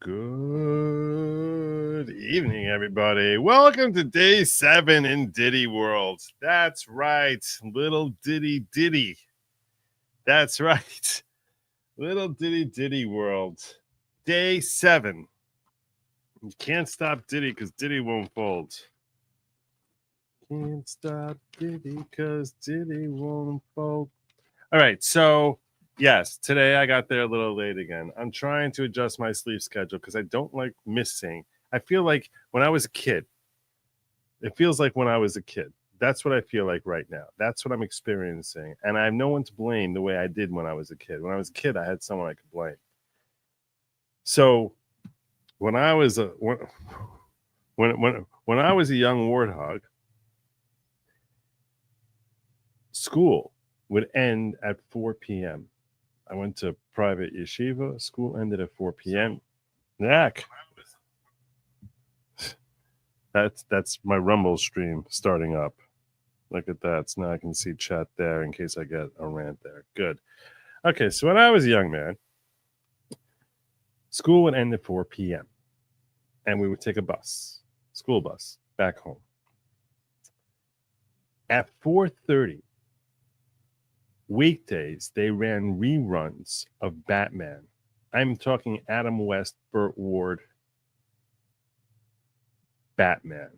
Good evening, everybody. Welcome to day 7 in Diddy World. That's right, little Diddy. That's right, little Diddy World. Day 7. You can't stop Diddy because Diddy won't fold. Can't stop Diddy because Diddy won't fold. All right, so yes, today I got there a little late again. I'm trying to adjust my sleep schedule because I don't like missing. I feel like when I was a kid, it feels like when I was a kid. That's what I feel like right now. That's what I'm experiencing. And I have no one to blame the way I did when I was a kid. When I was a kid, I had someone I could blame. So when I was a when I was a young warthog, school would end at 4 p.m. I went to private yeshiva. School ended at 4 p.m. Yak. That's my Rumble stream starting up. Look at that. So now I can see chat there in case I get a rant there. Good. Okay, so when I was a young man, school would end at 4 p.m. and we would take a bus, school bus, back home. At 4:30, weekdays, they ran reruns of Batman. I'm talking Adam West, Burt Ward, Batman.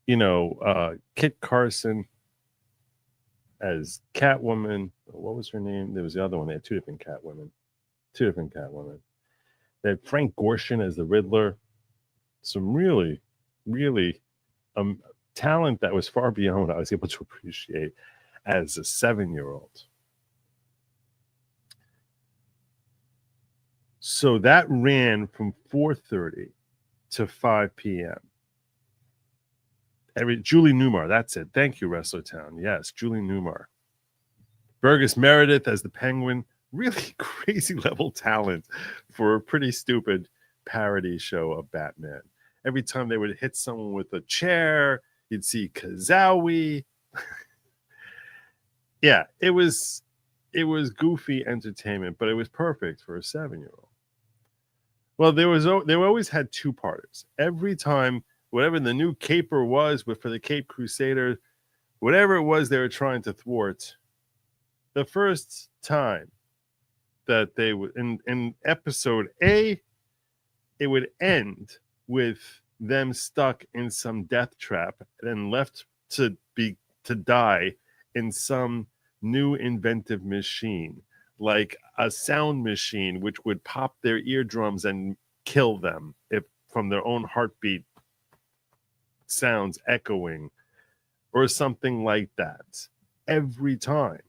You know, Kit Carson as Catwoman. What was her name? There was the other one. They had two different Catwomen. They had Frank Gorshin as the Riddler. Some really, really talent that was far beyond what I was able to appreciate as a 7-year-old. So that ran from 4:30 to 5 p.m. Julie Newmar, that's it. Thank you, Wrestler Town. Yes, Julie Newmar. Burgess Meredith as the Penguin. Really crazy level talent for a pretty stupid parody show of Batman. Every time they would hit someone with a chair, you'd see Kazawi. Yeah, it was goofy entertainment, but it was perfect for a 7-year-old. Well, they always had two-parters. Every time, whatever the new caper was for the Cape Crusader, whatever it was they were trying to thwart, the first time that they would in episode A, it would end with them stuck in some death trap and left to die in some new inventive machine, like a sound machine which would pop their eardrums and kill them if from their own heartbeat sounds echoing or something like that. Every time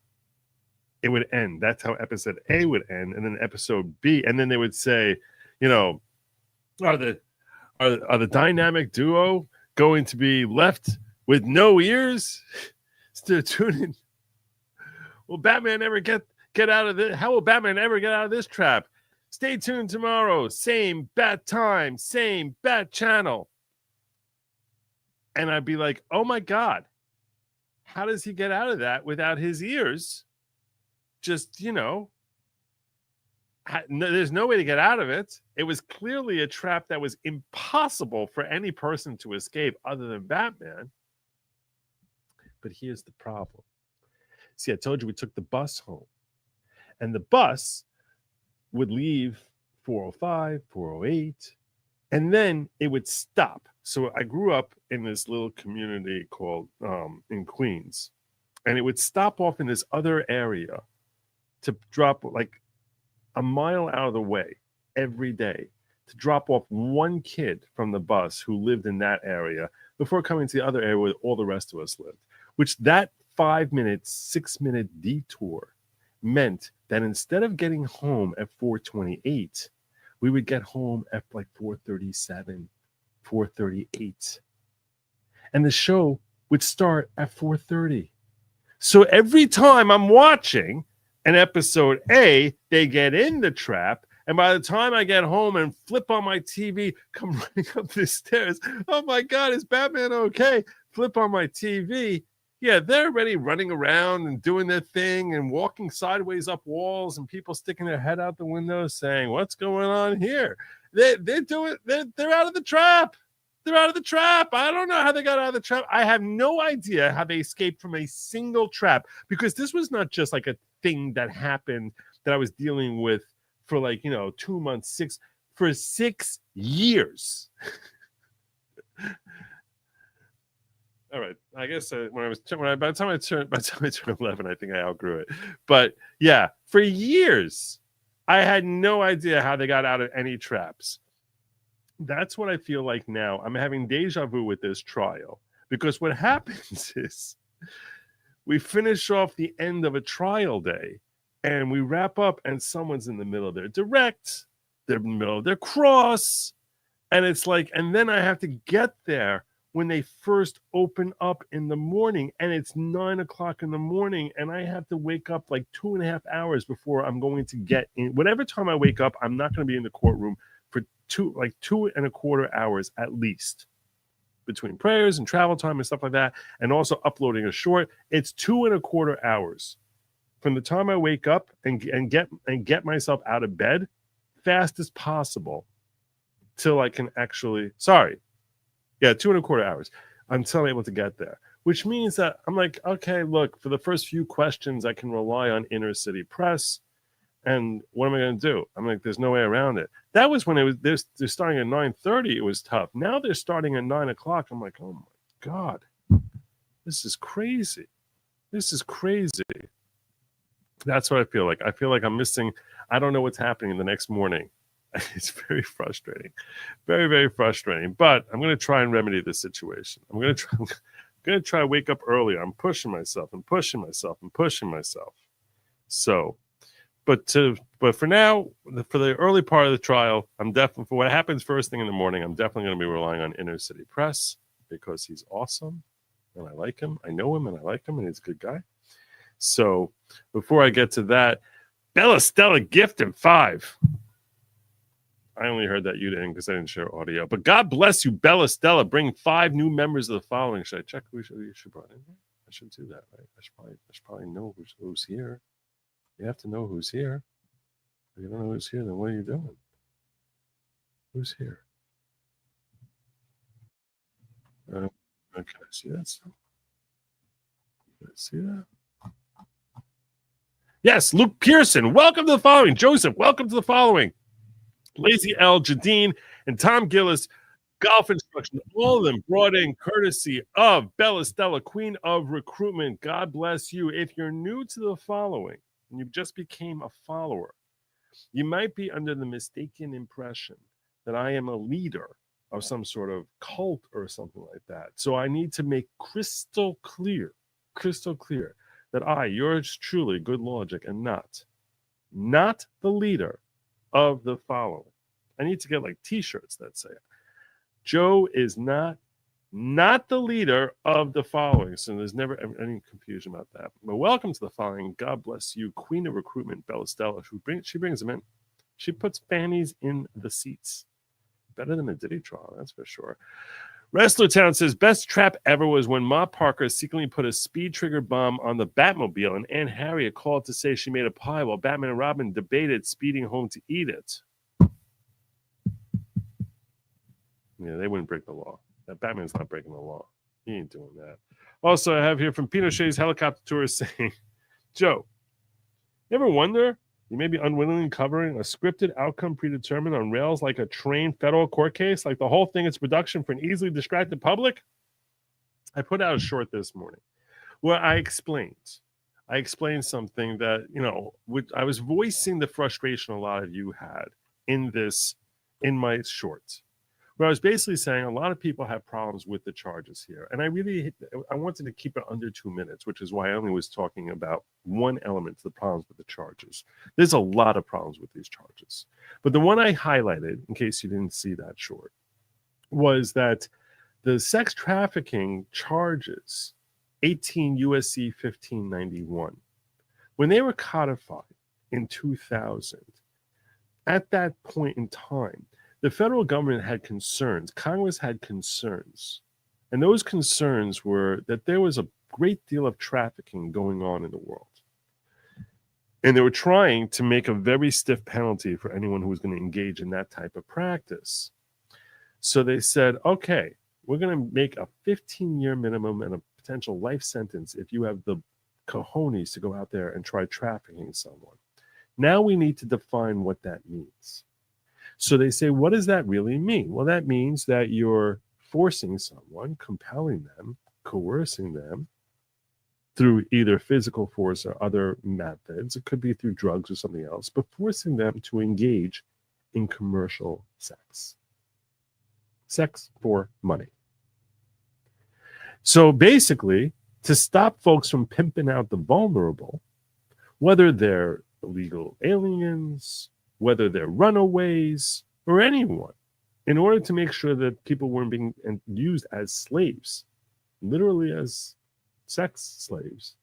it would end. That's how episode A would end, and then episode B, and then they would say, you know, are the dynamic duo going to be left with no ears? So tune in. Will Batman ever get out of this? How will Batman ever get out of this trap? Stay tuned tomorrow. Same bat time, same bat channel. And I'd be like, oh my God, how does he get out of that without his ears? Just, there's no way to get out of it. It was clearly a trap that was impossible for any person to escape other than Batman. But here's the problem. See, I told you we took the bus home. And the bus would leave 4:05, 4:08, and then it would stop. So I grew up in this little community called in Queens. And it would stop off in this other area to drop like a mile out of the way every day to drop off one kid from the bus who lived in that area before coming to the other area where all the rest of us lived, which that 5-minute, 6-minute detour meant that instead of getting home at 4:28, we would get home at like 4:37, 4:38. And the show would start at 4:30. So every time I'm watching an episode A, they get in the trap, and by the time I get home and flip on my TV, come running up the stairs, oh my God, is Batman okay? Flip on my TV, Yeah, they're already running around and doing their thing and walking sideways up walls, and people sticking their head out the window saying, "What's going on here?" They're doing. They're out of the trap. They're out of the trap. I don't know how they got out of the trap. I have no idea how they escaped from a single trap, because this was not just like a thing that happened that I was dealing with for 2 months, for 6 years. All right. I guess by the time I turned 11, I think I outgrew it. But yeah, for years, I had no idea how they got out of any traps. That's what I feel like now. I'm having deja vu with this trial, because what happens is we finish off the end of a trial day and we wrap up, and someone's in the middle of their direct, they're in the middle of their cross, and it's like, and then I have to get there when they first open up in the morning, and it's 9 o'clock in the morning, and I have to wake up like 2.5 hours before I'm going to get in. Whatever time I wake up, I'm not going to be in the courtroom for 2.25 hours at least, between prayers and travel time and stuff like that, and also uploading a short. It's 2.25 hours from the time I wake up and get myself out of bed fast as possible till I can actually, 2.25 hours until I'm able to get there, which means that I'm like, okay, look, for the first few questions, I can rely on inner city press. And what am I going to do? I'm like, there's no way around it. That was when they're starting at 9:30. It was tough. Now they're starting at 9 o'clock. I'm like, oh my God, this is crazy. This is crazy. That's what I feel like. I feel like I'm missing. I don't know what's happening the next morning. It's very frustrating, very, very frustrating. But I'm going to try and remedy this situation. I'm going to try to wake up earlier. I'm pushing myself and pushing myself and pushing myself. So, but for now, for the early part of the trial, I'm definitely, for what happens first thing in the morning, I'm definitely going to be relying on inner city press, because he's awesome and I like him. I know him and I like him, and he's a good guy. So before I get to that, Bella Stella gifted 5. I only heard that you didn't, because I didn't share audio. But God bless you, Bella Stella. Bring 5 new members of the following. Should I check who should brought in here? I should do that, right? I should probably know who's here. You have to know who's here. If you don't know who's here, then what are you doing? Who's here? Okay, see that? See that? Yes, Luke Pearson. Welcome to the following. Joseph, welcome to the following. Lazy L, Jadine, and Tom Gillis, golf instruction, all of them brought in courtesy of Bella Stella, Queen of Recruitment. God bless you. If you're new to the following and you just became a follower, you might be under the mistaken impression that I am a leader of some sort of cult or something like that. So I need to make crystal clear that I, yours truly, Good Lawgic, am not the leader of the following. I need to get like t-shirts that say it. Joe is not the leader of the following. So there's never any confusion about that. But welcome to the following. God bless you, Queen of Recruitment, Bella Stella. She brings them in. She puts fannies in the seats. Better than a Diddy trial, that's for sure. Wrestler Town says, best trap ever was when Ma Parker secretly put a speed trigger bomb on the Batmobile, and Aunt Harriet called to say she made a pie while Batman and Robin debated speeding home to eat it. Yeah, they wouldn't break the law. Batman's not breaking the law. He ain't doing that. Also, I have here from Pinochet's helicopter tourist saying, Joe, you ever wonder you may be unwillingly covering a scripted outcome predetermined on rails like a trained federal court case, like the whole thing is production for an easily distracted public? I put out a short this morning where I explained something that, I was voicing the frustration a lot of you had in my short, where I was basically saying a lot of people have problems with the charges here. And I wanted to keep it under 2 minutes, which is why I only was talking about one element to the problems with the charges. There's a lot of problems with these charges. But the one I highlighted, in case you didn't see that short, was that the sex trafficking charges, 18 USC 1591, when they were codified in 2000, at that point in time, the federal government had concerns. Congress had concerns. And those concerns were that there was a great deal of trafficking going on in the world. And they were trying to make a very stiff penalty for anyone who was going to engage in that type of practice. So they said, okay, we're going to make a 15-year minimum and a potential life sentence if you have the cojones to go out there and try trafficking someone. Now we need to define what that means. So they say, what does that really mean? Well, that means that you're forcing someone, compelling them, coercing them through either physical force or other methods. It could be through drugs or something else, but forcing them to engage in commercial sex. Sex for money. So basically, to stop folks from pimping out the vulnerable, whether they're illegal aliens, whether they're runaways, or anyone, in order to make sure that people weren't being used as slaves, literally as sex slaves,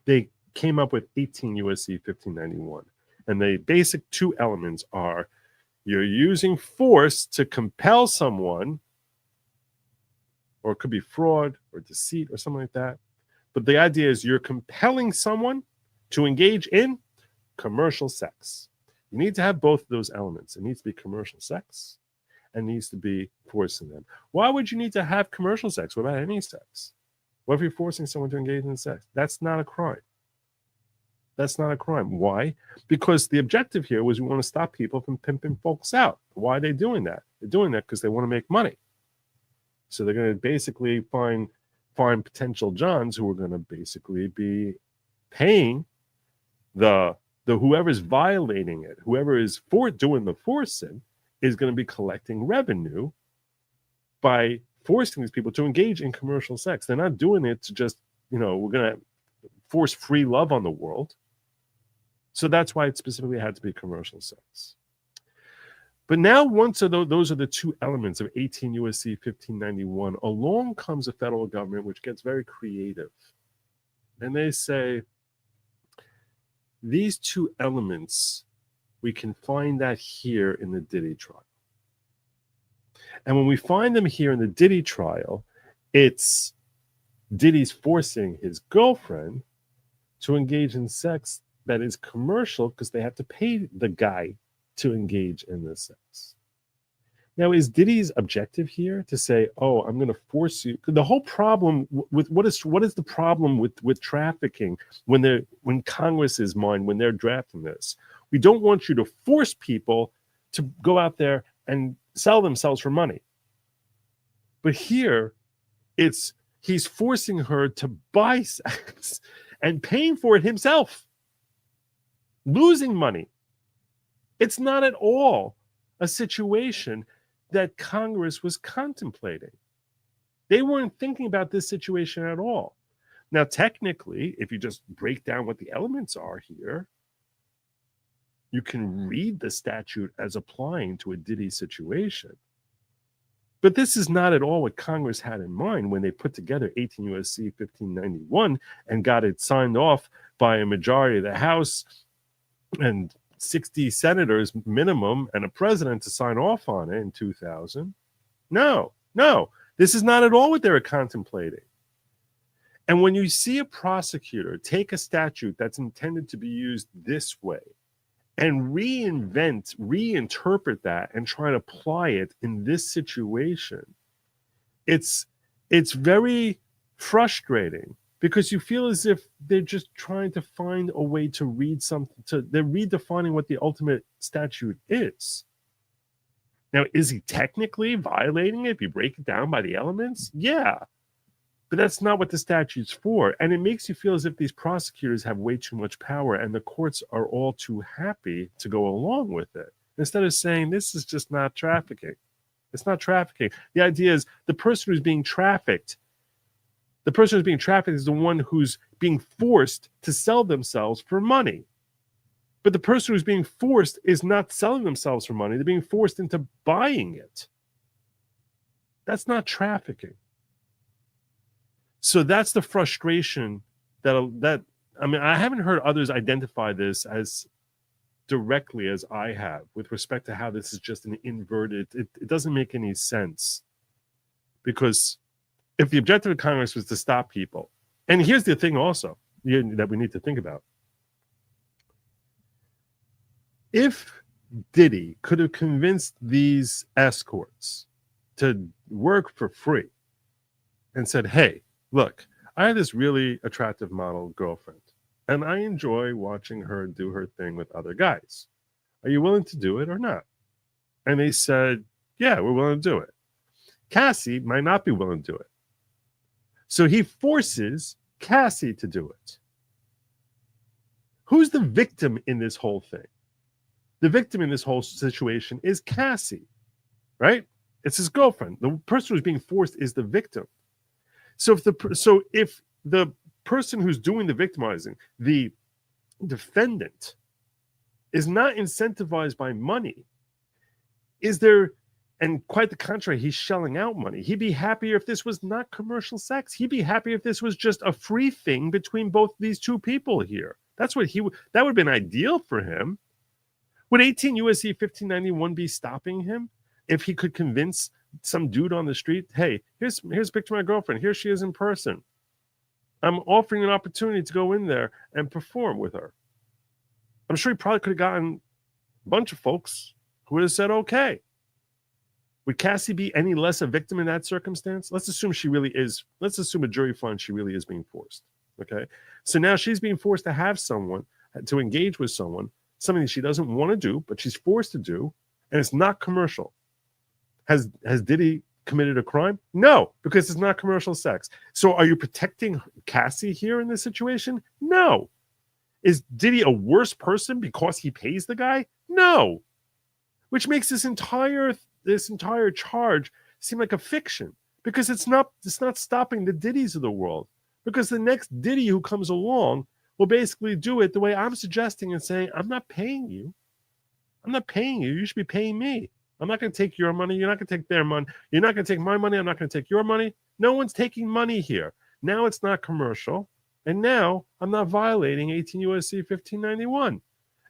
they came up with 18 USC 1591. And the basic two elements are you're using force to compel someone, or it could be fraud or deceit or something like that. But the idea is you're compelling someone to engage in commercial sex. You need to have both of those elements. It needs to be commercial sex and needs to be forcing them. Why would you need to have commercial sex? What about any sex? What if you're forcing someone to engage in sex? That's not a crime. That's not a crime. Why? Because the objective here was we want to stop people from pimping folks out. Why are they doing that? They're doing that because they want to make money. So they're going to basically find potential Johns who are going to basically be paying the whoever's violating it, whoever is doing the forcing, is going to be collecting revenue by forcing these people to engage in commercial sex. They're not doing it to just, we're going to force free love on the world. So that's why it specifically had to be commercial sex. But now, once those are the two elements of 18 USC 1591, along comes the federal government, which gets very creative. And they say, these two elements, we can find that here in the Diddy trial. And when we find them here in the Diddy trial, it's Diddy's forcing his girlfriend to engage in sex that is commercial because they have to pay the guy to engage in this sex. Now, is Diddy's objective here to say, oh, I'm going to force you? The whole problem with what is the problem with trafficking when Congress's mind, when they're drafting this? We don't want you to force people to go out there and sell themselves for money. But here, he's forcing her to buy sex and paying for it himself, losing money. It's not at all a situation that Congress was contemplating. They weren't thinking about this situation at all. Now, technically, if you just break down what the elements are here, you can read the statute as applying to a Diddy situation. But this is not at all what Congress had in mind when they put together 18 USC 1591 and got it signed off by a majority of the House and 60 senators minimum and a president to sign off on it in 2000. No, this is not at all what they were contemplating. And when you see a prosecutor take a statute that's intended to be used this way and reinterpret that and try to apply it in this situation, it's very frustrating because you feel as if they're just trying to find a way to read something. They're redefining what the ultimate statute is. Now, is he technically violating it if you break it down by the elements? Yeah. But that's not what the statute's for. And it makes you feel as if these prosecutors have way too much power and the courts are all too happy to go along with it. Instead of saying, this is just not trafficking. It's not trafficking. The idea is the person who's being trafficked is the one who's being forced to sell themselves for money. But the person who's being forced is not selling themselves for money. They're being forced into buying it. That's not trafficking. So that's the frustration that I haven't heard others identify this as directly as I have with respect to how this is just an inverted. It doesn't make any sense, because if the objective of Congress was to stop people And here's the thing also that we need to think about. If Diddy could have convinced these escorts to work for free and said, hey, look, I have this really attractive model girlfriend, and I enjoy watching her do her thing with other guys. Are you willing to do it or not? And they said, yeah, we're willing to do it. Cassie might not be willing to do it. So he forces Cassie to do it. Who's the victim in this whole thing? The victim in this whole situation is Cassie, right? It's his girlfriend. The person who's being forced is the victim. So if the person who's doing the victimizing, the defendant, is not incentivized by money, and quite the contrary, he's shelling out money. He'd be happier if this was not commercial sex. He'd be happier if this was just a free thing between both these two people here. That would have been ideal for him. Would 18 U.S.C. 1591 be stopping him if he could convince some dude on the street, hey, here's a picture of my girlfriend. Here she is in person. I'm offering an opportunity to go in there and perform with her. I'm sure he probably could have gotten a bunch of folks who would have said, okay. Would Cassie be any less a victim in that circumstance? Let's assume a jury finds she really is being forced. Okay. So now she's being forced to have someone, to engage with someone, something that she doesn't want to do, but she's forced to do, and it's not commercial. Has Diddy committed a crime? No, because it's not commercial sex. So are you protecting Cassie here in this situation? No. Is Diddy a worse person because he pays the guy? No. Which makes this entire charge seem like a fiction, because it's not stopping the Diddys of the world, because the next Diddy who comes along will basically do it the way I'm suggesting and saying, I'm not paying you. You should be paying me. I'm not going to take your money. You're not going to take their money. You're not going to take my money. I'm not going to take your money. No one's taking money here. Now it's not commercial. And now I'm not violating 18 U.S.C. 1591.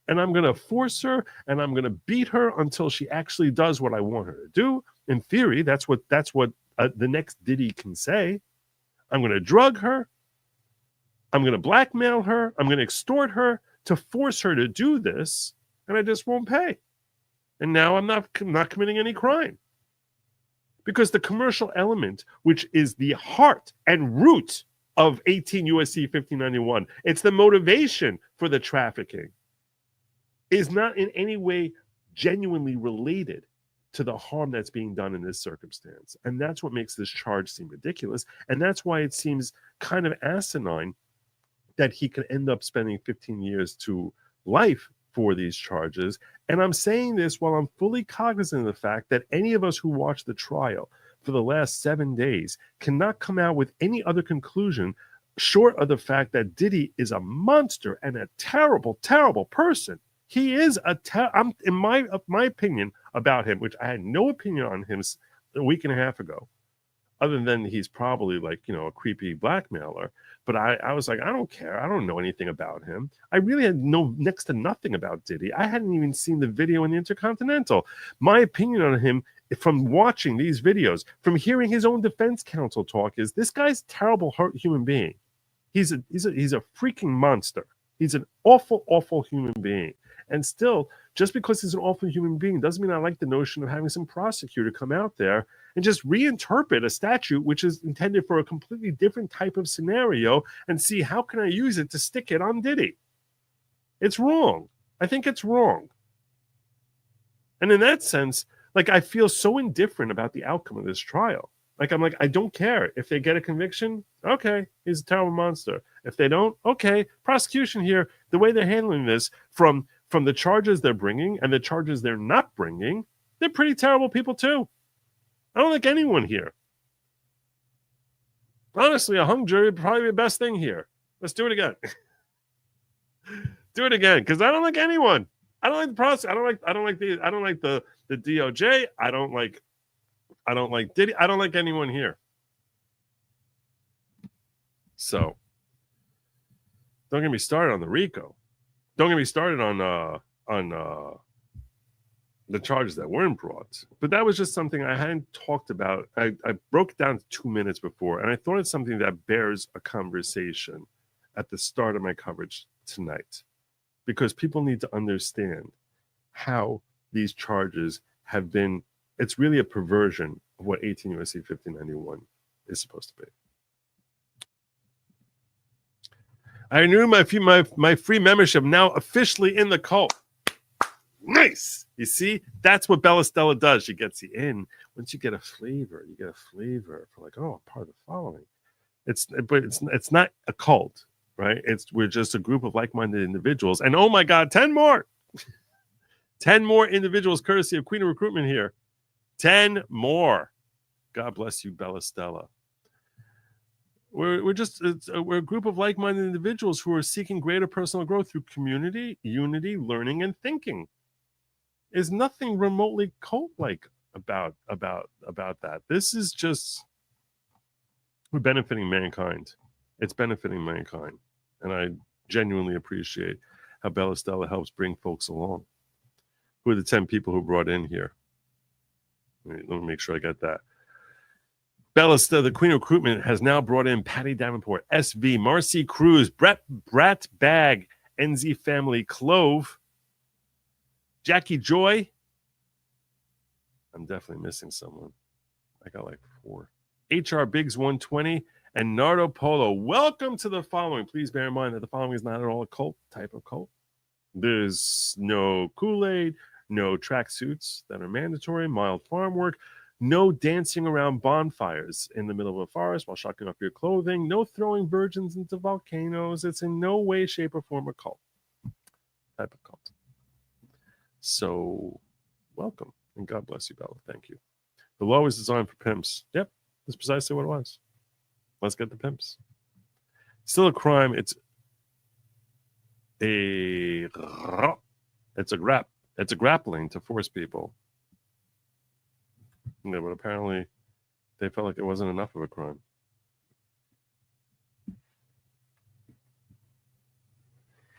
And I'm going to force her, and I'm going to beat her until she actually does what I want her to do. In theory, that's what the next Diddy can say. I'm going to drug her. I'm going to blackmail her. I'm going to extort her to force her to do this, and I just won't pay. And now I'm not committing any crime. Because the commercial element, which is the heart and root of 18 U.S.C. 1591, it's the motivation for the trafficking, is not in any way genuinely related to the harm that's being done in this circumstance. And that's what makes this charge seem ridiculous. And that's why it seems kind of asinine that he could end up spending 15 years to life for these charges. And I'm saying this while I'm fully cognizant of the fact that any of us who watched the trial for the last 7 days cannot come out with any other conclusion short of the fact that Diddy is a monster and a terrible, terrible person. He is in my opinion about him, which I had no opinion on him a week and a half ago, other than he's probably a creepy blackmailer. But I was like, I don't care. I don't know anything about him. I really had next to nothing about Diddy. I hadn't even seen the video in the Intercontinental. My opinion on him from watching these videos, from hearing his own defense counsel talk, is this guy's a terrible human being. He's a freaking monster. He's an awful, awful human being. And still, just because he's an awful human being doesn't mean I like the notion of having some prosecutor come out there and just reinterpret a statute which is intended for a completely different type of scenario and see how can I use it to stick it on Diddy. It's wrong. I think it's wrong. And in that sense, I feel so indifferent about the outcome of this trial. I don't care. If they get a conviction, okay, he's a terrible monster. If they don't, okay, prosecution here, the way they're handling this from the charges they're bringing and the charges they're not bringing, they're pretty terrible people too. I don't like anyone here. Honestly, a hung jury would probably be the best thing here. Let's do it again. Do it again, because I don't like anyone. I don't like the process. I don't like the DOJ. I don't like Diddy. I don't like anyone here. So don't get me started on the RICO. Don't get me started on the charges that weren't brought. But that was just something I hadn't talked about. I broke it down to 2 minutes before, and I thought it's something that bears a conversation at the start of my coverage tonight, because people need to understand how these charges have been. It's really a perversion of what 18 U.S.C. 1591 is supposed to be. I renewed my free membership, now officially in the cult. Nice. You see, that's what Bella Stella does. She gets you in. Once you get a flavor, for like, oh, part of the following. It's not a cult, right? We're just a group of like-minded individuals. And oh my God, 10 more. 10 more individuals, courtesy of Queen of Recruitment here. 10 more. God bless you, Bella Stella. We're a group of like-minded individuals who are seeking greater personal growth through community, unity, learning, and thinking. There's nothing remotely cult-like about that. This is just, we're benefiting mankind. It's benefiting mankind, and I genuinely appreciate how Bella Stella helps bring folks along. Who are the 10 people who brought in here? Let me make sure I get that. Bella Stella, the Queen of Recruitment, has now brought in Patty Davenport, SV, Marcy Cruz, Brat Bag, NZ Family, Clove, Jackie Joy. I'm definitely missing someone. I got like 4. HR Biggs 120 and Nardo Polo. Welcome to the following. Please bear in mind that the following is not at all a cult type of cult. There's no Kool-Aid, no tracksuits that are mandatory, mild farm work, no dancing around bonfires in the middle of a forest while shocking off your clothing, no throwing virgins into volcanoes. It's in no way, shape, or form a cult. Type of cult. So, welcome, and God bless you, Bella. Thank you. The law was designed for pimps. Yep, that's precisely what it was. Let's get the pimps. Still a crime. It's a grappling to force people. Yeah, but apparently they felt like it wasn't enough of a crime.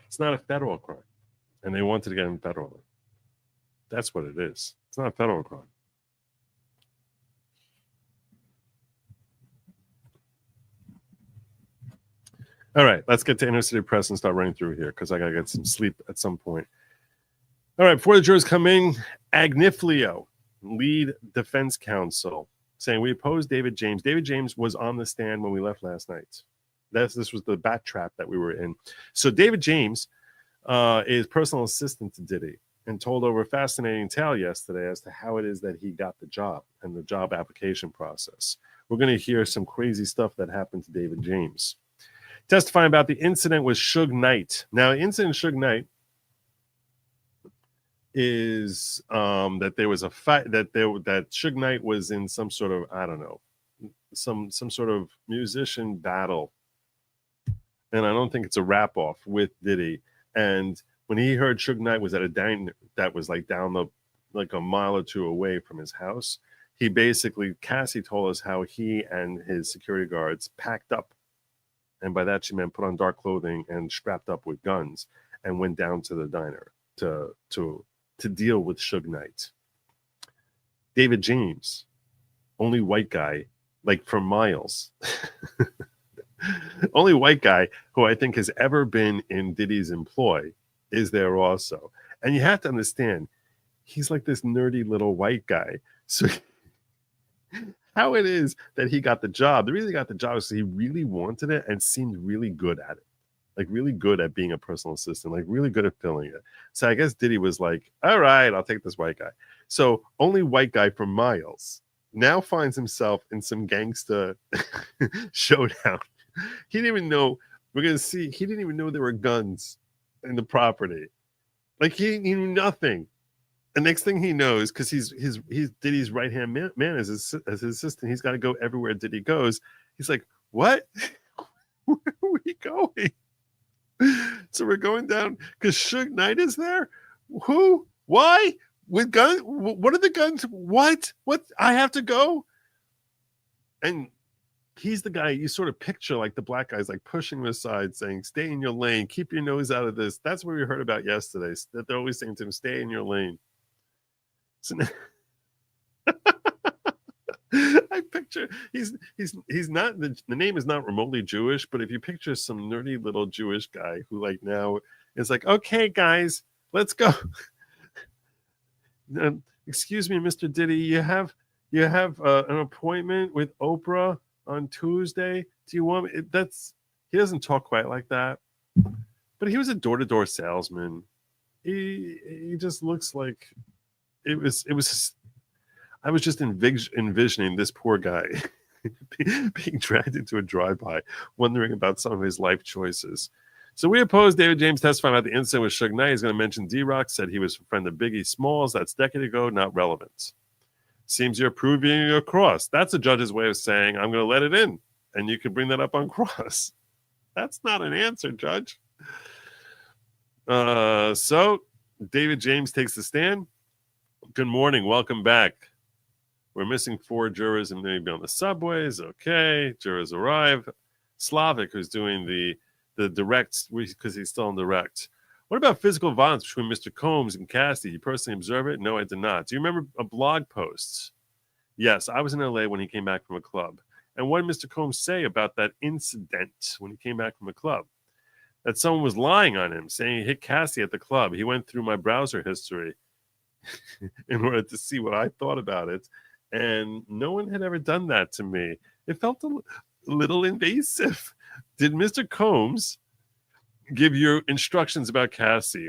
It's not a federal crime, and they wanted to get him federally. That's what it is. It's not a federal crime. All right, let's get to Inner City Press and start running through here because I got to get some sleep at some point. All right, before the jurors come in, Agniflio, lead defense counsel, saying we oppose David James. David James was on the stand when we left last night. This was the bat trap that we were in. So David James is personal assistant to Diddy and told over a fascinating tale yesterday as to how it is that he got the job and the job application process. We're going to hear some crazy stuff that happened to David James. Testifying about the incident with Suge Knight. Now, the incident Suge Knight is that there was a fight, that Suge Knight was in some sort of, I don't know, some sort of musician battle. And I don't think it's a rap off with Diddy. And when he heard Suge Knight was at a diner that was like down like a mile or two away from his house, he basically, Cassie told us how he and his security guards packed up. And by that, she meant put on dark clothing and strapped up with guns and went down to the diner to deal with Suge Knight. David James, only white guy, like for miles. Only white guy who I think has ever been in Diddy's employ is there also. And you have to understand, he's like this nerdy little white guy. So how it is that he got the job, the reason he got the job is he really wanted it and seemed really good at it. Like really good at being a personal assistant, like really good at filling it. So I guess Diddy was like, all right, I'll take this white guy. So only white guy for miles now finds himself in some gangsta showdown. He didn't even know, we're going to see, he didn't even know there were guns in the property. Like he knew nothing. The next thing he knows, because he's Diddy's right-hand man as his assistant, he's got to go everywhere Diddy goes. He's like, what? Where are we going? So we're going down because Suge Knight is there. Who? Why? With guns? What are the guns? What? I have to go. And he's the guy you sort of picture, like the black guy's like pushing him aside, saying, "Stay in your lane. Keep your nose out of this." That's what we heard about yesterday. That they're always saying to him, "Stay in your lane." So I picture he's not the name is not remotely Jewish, but if you picture some nerdy little Jewish guy who like now is like, okay, guys, let's go. Excuse me, Mr. Diddy, you have an appointment with Oprah on Tuesday. Do you want me? He doesn't talk quite like that, but he was a door-to-door salesman. He just looks like it was. I was just envisioning this poor guy being dragged into a drive-by, wondering about some of his life choices. So we opposed David James testifying about the incident with Suge Knight. He's going to mention D-Rock, said he was a friend of Biggie Smalls. That's a decade ago, not relevant. Seems you're proving your cross. That's a judge's way of saying, I'm going to let it in, and you can bring that up on cross. That's not an answer, Judge. So David James takes the stand. Good morning. Welcome back. We're missing 4 jurors and maybe on the subways. Okay. Jurors arrive. Lawgic, who's doing the direct, because he's still on direct. What about physical violence between Mr. Combs and Cassie? You personally observe it? No, I did not. Do you remember a blog post? Yes, I was in LA when he came back from a club. And what did Mr. Combs say about that incident when he came back from a club? That someone was lying on him, saying he hit Cassie at the club. He went through my browser history in order to see what I thought about it. And no one had ever done that to me. It felt a little invasive. Did Mr. Combs give you instructions about Cassie?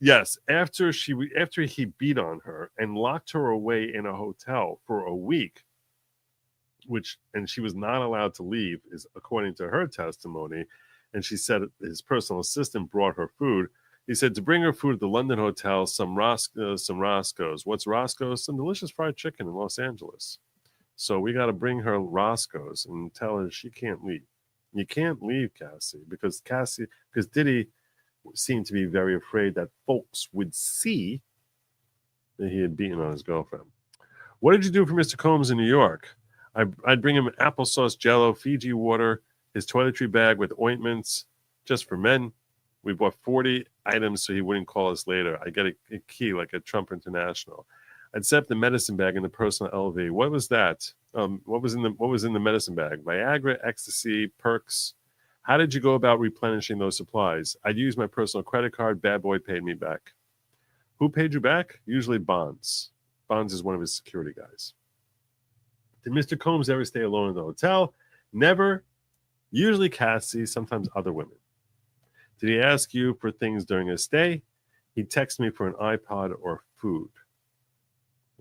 Yes, after he beat on her and locked her away in a hotel for a week, and she was not allowed to leave, is according to her testimony. And she said his personal assistant brought her food. He said to bring her food at the London hotel, some Roscoe's. What's Roscoe's? Some delicious fried chicken in Los Angeles. So we got to bring her Roscoe's and tell her she can't leave. You can't leave, Cassie, because Diddy seemed to be very afraid that folks would see that he had beaten on his girlfriend. What did you do for Mr. Combs in New York? I'd bring him applesauce, Jello, Fiji water, his toiletry bag with ointments, just for men. We bought 40 items so he wouldn't call us later. I get a key like at Trump International. I'd set up the medicine bag in the personal LV. What was that? What was in the medicine bag? Viagra, ecstasy, perks. How did you go about replenishing those supplies? I'd use my personal credit card. Bad boy paid me back. Who paid you back? Usually Bonds. Bonds is one of his security guys. Did Mr. Combs ever stay alone in the hotel? Never. Usually Cassie, sometimes other women. Did he ask you for things during his stay? He texted me for an iPod or food.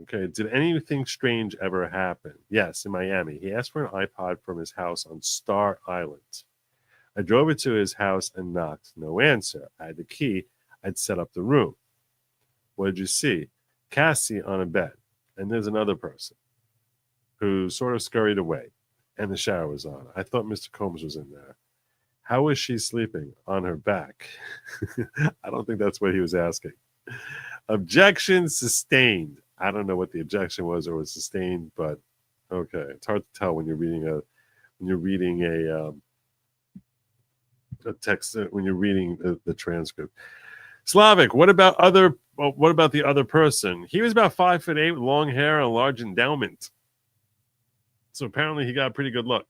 Okay. Did anything strange ever happen? Yes, in Miami. He asked for an iPod from his house on Star Island. I drove it to his house and knocked. No answer. I had the key. I'd set up the room. What did you see? Cassie on a bed. And there's another person who sort of scurried away. And the shower was on. I thought Mr. Combs was in there. How was she sleeping? On her back. I don't think that's what he was asking. Objection sustained. I don't know what the objection was or was sustained, but okay. It's hard to tell when you're reading a text, when you're reading the transcript. Lawgic, what about the other person? He was about 5'8" with long hair and a large endowment. So apparently he got a pretty good look.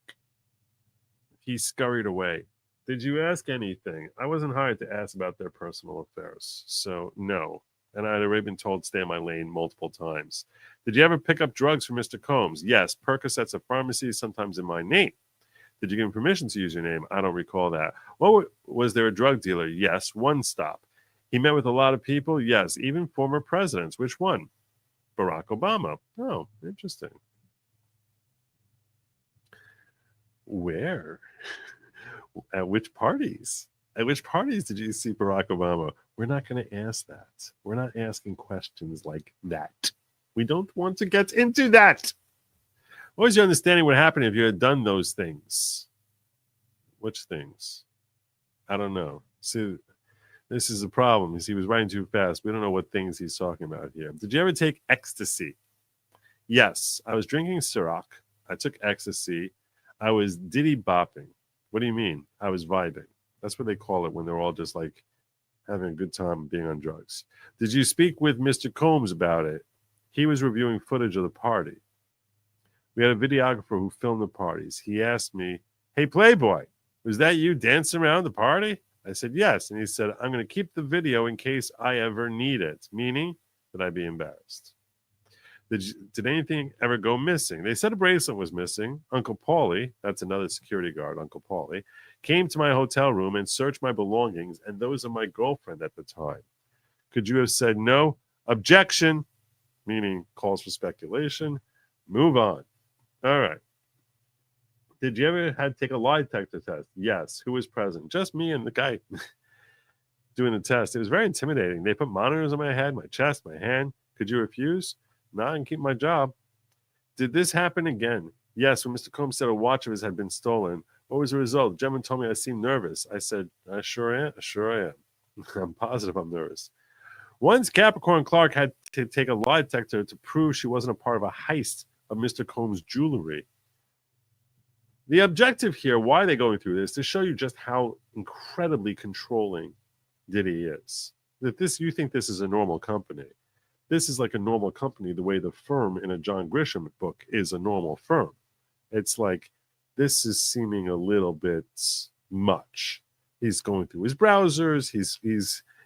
He scurried away. Did you ask anything? I wasn't hired to ask about their personal affairs. So no. And I had already been told to stay in my lane multiple times. Did you ever pick up drugs from Mr. Combs? Yes. Percocets at pharmacies, sometimes in my name. Did you give him permission to use your name? I don't recall that. Was there a drug dealer? Yes. One stop. He met with a lot of people? Yes. Even former presidents. Which one? Barack Obama. Oh, interesting. Where? At which parties? At which parties did you see Barack Obama? We're not going to ask that. We're not asking questions like that. We don't want to get into that. What was your understanding what happened if you had done those things? Which things? I don't know. See, this is a problem. He was writing too fast. We don't know what things he's talking about here. Did you ever take ecstasy? Yes. I was drinking Ciroc. I took ecstasy. I was Diddy bopping. What do you mean? I was vibing. That's what they call it when they're all just like having a good time being on drugs. Did you speak with Mr. Combs about it? He was reviewing footage of the party. We had a videographer who filmed the parties. He asked me, "Hey, Playboy, was that you dancing around the party?" I said, "Yes." And he said, "I'm going to keep the video in case I ever need it," meaning that I'd be embarrassed. Did anything ever go missing? They said a bracelet was missing. Uncle Paulie, that's another security guard, Uncle Paulie, came to my hotel room and searched my belongings and those of my girlfriend at the time. Could you have said no? Objection, meaning calls for speculation. Move on. All right. Did you ever had to take a lie detector test? Yes. Who was present? Just me and the guy doing the test. It was very intimidating. They put monitors on my head, my chest, my hand. Could you refuse? No, I can keep my job. Did this happen again? Yes, when Mr. Combs said a watch of his had been stolen. What was the result? The gentleman told me I seemed nervous. I said, I sure am. Sure I am. I'm positive I'm nervous. Once Capricorn Clark had to take a lie detector to prove she wasn't a part of a heist of Mr. Combs' jewelry. The objective here, why are they going through this? To show you just how incredibly controlling Diddy is. That you think this is a normal company. This is like a normal company, the way the firm in a John Grisham book is a normal firm. It's like, this is seeming a little bit much. He's going through his browsers.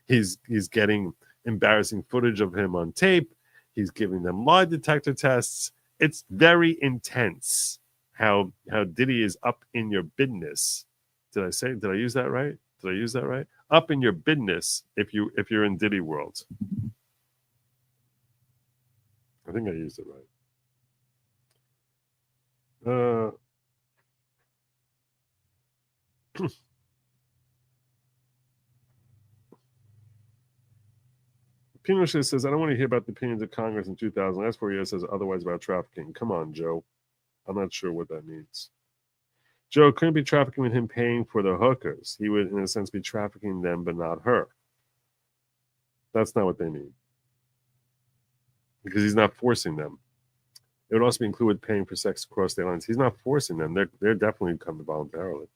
He's getting embarrassing footage of him on tape. He's giving them lie detector tests. It's very intense how Diddy is up in your business. Did I use that right? Up in your business if you're in Diddy world. I think I used it right. Pinochet says, I don't want to hear about the opinions of Congress in 2000. That's where he says otherwise about trafficking. Come on, Joe. I'm not sure what that means. Joe couldn't be trafficking with him paying for the hookers. He would, in a sense, be trafficking them, but not her. That's not what they mean. Because he's not forcing them. It would also be included paying for sex across state lines. He's not forcing them. They're definitely coming voluntarily.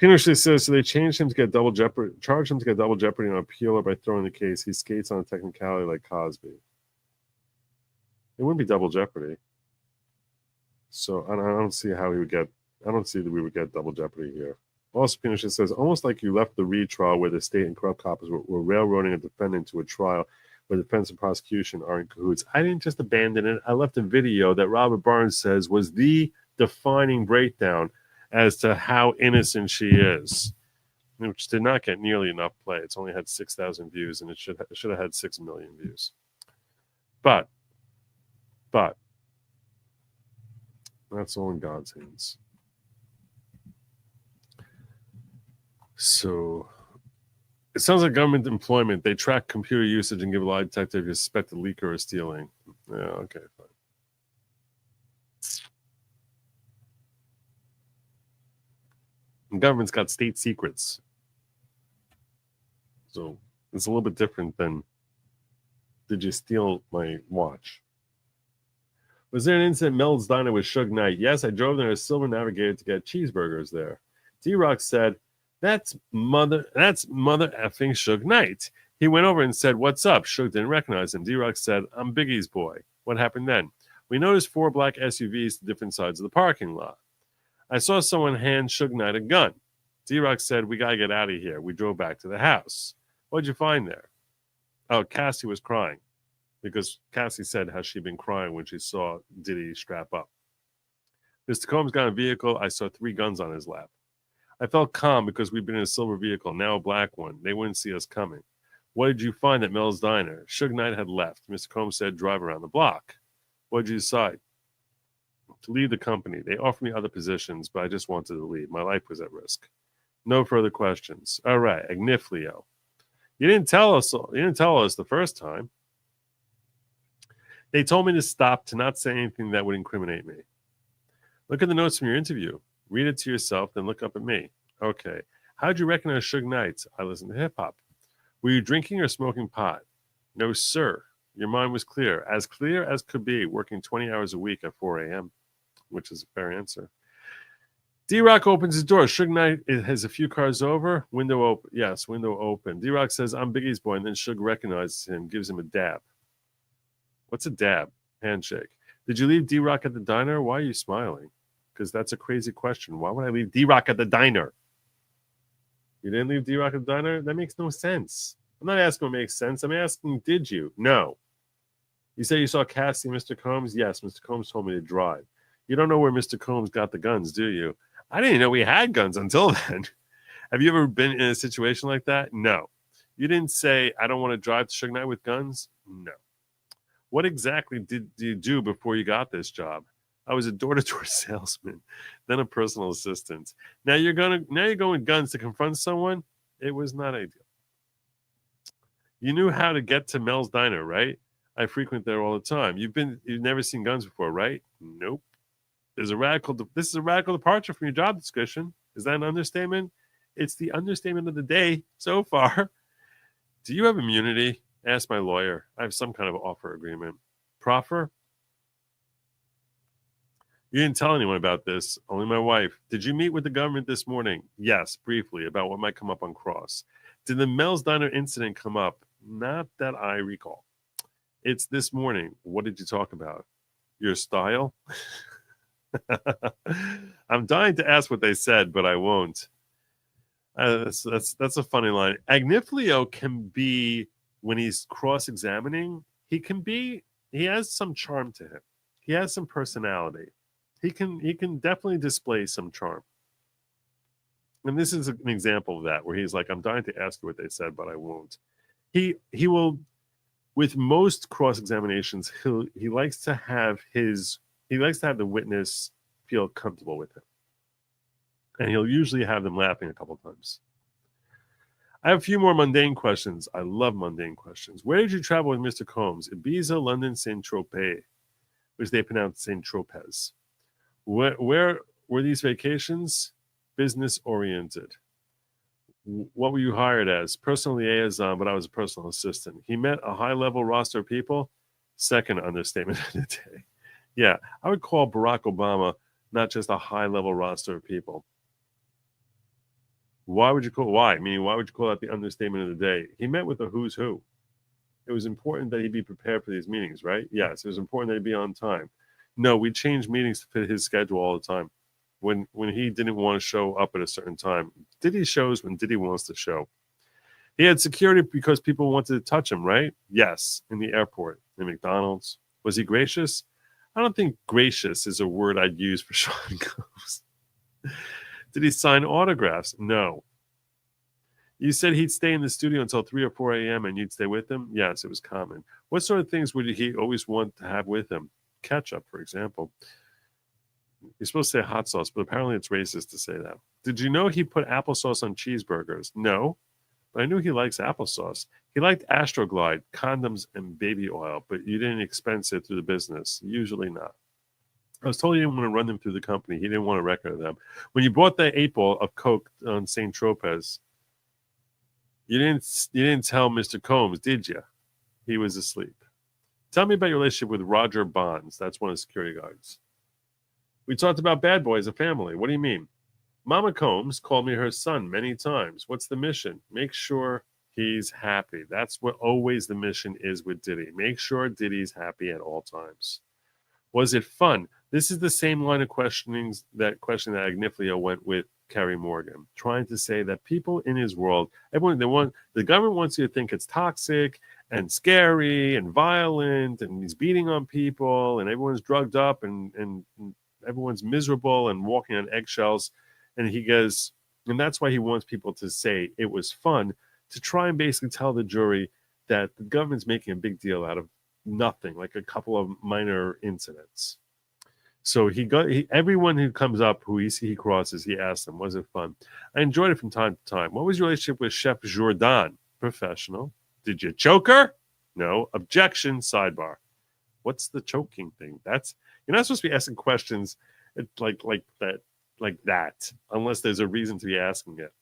Pinochet says, so they changed him to get double jeopardy, charged him to get double jeopardy on appeal or by throwing the case. He skates on a technicality like Cosby. It wouldn't be double jeopardy. So I don't see how he would get, I don't see that we would get double jeopardy here. Also, Pinochet says, almost like you left the Reed trial where the state and corrupt coppers were railroading a defendant to a trial where defense and prosecution are in cahoots. I didn't just abandon it. I left a video that Robert Barnes says was the defining breakdown as to how innocent she is, which did not get nearly enough play. It's only had 6,000 views, and it should have had 6 million views. But that's all in God's hands. So it sounds like government employment. They track computer usage and give a lie detector if you suspect a leaker or stealing. Yeah, okay, fine. The government's got state secrets. So it's a little bit different than, did you steal my watch? Was there an incident at Mel's Diner with Suge Knight? Yes, I drove there in a Silver Navigator to get cheeseburgers there. D-Rock said, that's mother effing Suge Knight. He went over and said, what's up? Suge didn't recognize him. D-Rock said, I'm Biggie's boy. What happened then? We noticed 4 black SUVs to different sides of the parking lot. I saw someone hand Suge Knight a gun. D-Rock said, we got to get out of here. We drove back to the house. What'd you find there? Oh, Cassie was crying because Cassie said how she'd been crying when she saw Diddy strap up. Mr. Combs got in a vehicle. I saw 3 guns on his lap. I felt calm because we'd been in a silver vehicle, now a black one. They wouldn't see us coming. What did you find at Mel's Diner? Suge Knight had left. Mr. Combs said, drive around the block. What did you decide? To leave the company. They offered me other positions, but I just wanted to leave. My life was at risk. No further questions. All right, Agniflio. You didn't tell us the first time. They told me to stop, to not say anything that would incriminate me. Look at the notes from your interview. Read it to yourself, then look up at me. Okay. How'd you recognize Suge Knight? I listen to hip-hop. Were you drinking or smoking pot? No, sir. Your mind was clear as could be, working 20 hours a week at 4 a.m., which is a fair answer. D-Rock opens his door. Suge Knight has a few cars over. Window open. Yes, window open. D-Rock says, I'm Biggie's boy, and then Suge recognizes him, gives him a dab. What's a dab? Handshake. Did you leave D-Rock at the diner? Why are you smiling? Because that's a crazy question. Why would I leave D-Rock at the diner? You didn't leave D-Rock at the diner? That makes no sense. I'm not asking what makes sense. I'm asking, did you? No. You say you saw Cassie, Mr. Combs? Yes, Mr. Combs told me to drive. You don't know where Mr. Combs got the guns, do you? I didn't know we had guns until then. Have you ever been in a situation like that? No. You didn't say, I don't want to drive to Suge Knight with guns? No. What exactly did you do before you got this job? I was a door-to-door salesman, then a personal assistant. Now you're going with guns to confront someone? It was not ideal. You knew how to get to Mel's Diner, right? I frequent there all the time. You've never seen guns before, right? Nope. This is a radical departure from your job description. Is that an understatement? It's the understatement of the day so far. Do you have immunity? Ask my lawyer. I have some kind of offer agreement. Proffer? You didn't tell anyone about this, only my wife. Did you meet with the government this morning? Yes, briefly, about what might come up on Cross. Did the Mel's Diner incident come up? Not that I recall. It's this morning. What did you talk about? Your style? I'm dying to ask what they said, but I won't. That's a funny line. Agniflio can be, when he's cross-examining, he has some charm to him. He has some personality. He can definitely display some charm. And this is an example of that, where he's like, I'm dying to ask you what they said, but I won't. He will, with most cross-examinations, he likes to have the witness feel comfortable with him. And he'll usually have them laughing a couple times. I have a few more mundane questions. I love mundane questions. Where did you travel with Mr. Combs? Ibiza, London, Saint-Tropez, which they pronounce Saint-Tropez. Where were these vacations? Business-oriented. What were you hired as? Personal liaison, but I was a personal assistant. He met a high-level roster of people. Second understatement of the day. Yeah, I would call Barack Obama not just a high-level roster of people. Why would you call that the understatement of the day? He met with a who's who. It was important that he be prepared for these meetings, right? Yes, it was important that he be on time. No, we changed meetings to fit his schedule all the time. When he didn't want to show up at a certain time. Diddy shows when Diddy wants to show. He had security because people wanted to touch him, right? Yes, in the airport, in McDonald's. Was he gracious? I don't think gracious is a word I'd use for Sean Combs. Did he sign autographs? No. You said he'd stay in the studio until 3 or 4 a.m. and you'd stay with him? Yes, it was common. What sort of things would he always want to have with him? Ketchup, for example. You're supposed to say hot sauce, but apparently it's racist to say that. Did you know he put applesauce on cheeseburgers? No, but I knew he likes applesauce. He liked Astroglide, condoms, and baby oil, but you didn't expense it through the business. Usually not. I was told he didn't want to run them through the company. He didn't want a record of them. When you bought the 8-ball of Coke on St. Tropez, you didn't tell Mr. Combs, did you? He was asleep. Tell me about your relationship with Roger Bonds. That's one of the security guards. We talked about Bad Boy as a family. What do you mean? Mama Combs called me her son many times. What's the mission? Make sure he's happy. That's what always the mission is with Diddy. Make sure Diddy's happy at all times. Was it fun? This is the same line of question that Agniflio went with Kerry Morgan, trying to say that people in his world, the government wants you to think it's toxic and scary and violent, and he's beating on people, and everyone's drugged up, and everyone's miserable and walking on eggshells. And he goes, and that's why he wants people to say it was fun, to try and basically tell the jury that the government's making a big deal out of nothing, like a couple of minor incidents. So everyone who comes up, who he crosses, he asks them, was it fun? I enjoyed it from time to time. What was your relationship with Chef Jourdan? Professional. Did you choke her? No. Objection, sidebar. What's the choking thing? You're not supposed to be asking questions like that, unless there's a reason to be asking it.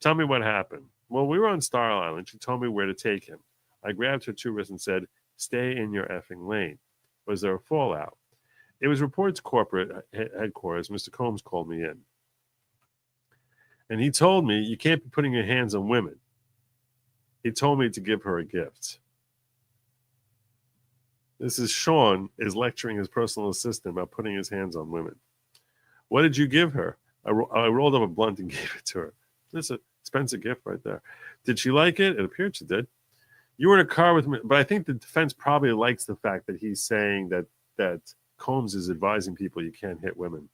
Tell me what happened. Well, we were on Star Island. She told me where to take him. I grabbed her two wrists and said, stay in your effing lane. Was there a fallout? It was reported to corporate headquarters. Mr. Combs called me in. And he told me, you can't be putting your hands on women. He told me to give her a gift. This is Sean is lecturing his personal assistant about putting his hands on women. What did you give her? I rolled up a blunt and gave it to her. That's an expensive gift right there. Did she like it? It appeared she did. You were in a car with me, but I think the defense probably likes the fact that he's saying that Combs is advising people you can't hit women.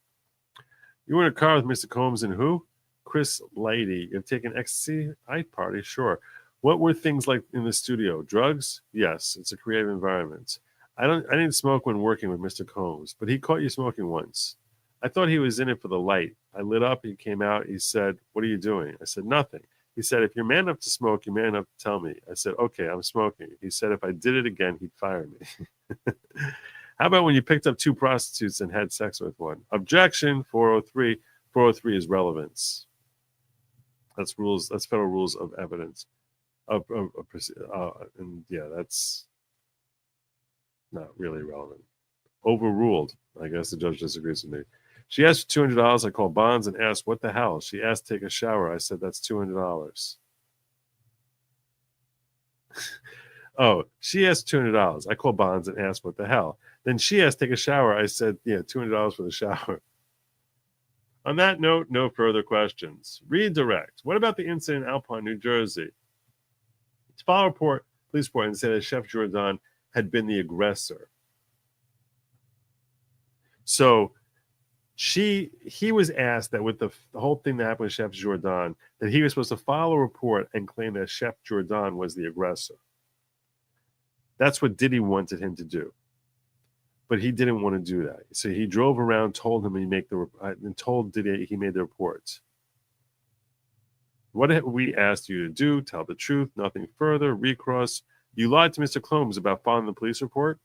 You were in a car with Mr. Combs and who? Chris Lady. You've taken ecstasy? I'd party, sure. What were things like in the studio? Drugs? Yes, it's a creative environment. I didn't smoke when working with Mr. Combs, but he caught you smoking once. I thought he was in it for the light. I lit up, he came out, he said, "What are you doing?" I said, "Nothing." He said, "If you're man enough to smoke, you're man enough to tell me." I said, "Okay, I'm smoking." He said, "If I did it again, he'd fire me." How about when you picked up 2 prostitutes and had sex with one? Objection, 403. 403 is relevance. That's rules. That's federal rules of evidence. And yeah, that's not really relevant. Overruled. I guess the judge disagrees with me. She asked for $200. I called Bonds and asked, "What the hell?" She asked to take a shower. I said, "That's $200. Oh, she asked $200. I called Bonds and asked, "What the hell?" Then she asked to take a shower. I said, "Yeah, $200 for the shower." On that note, no further questions. Redirect. What about the incident in Alpine, New Jersey? To file a police report and say that Chef Jourdan had been the aggressor. So he was asked that with the whole thing that happened with Chef Jourdan, that he was supposed to file a report and claim that Chef Jourdan was the aggressor. That's what Diddy wanted him to do, but he didn't want to do that. So he drove around, told him and told Diddy he made the reports. What have we asked you to do? Tell the truth, nothing further. Recross. You lied to Mr. Combs about filing the police report?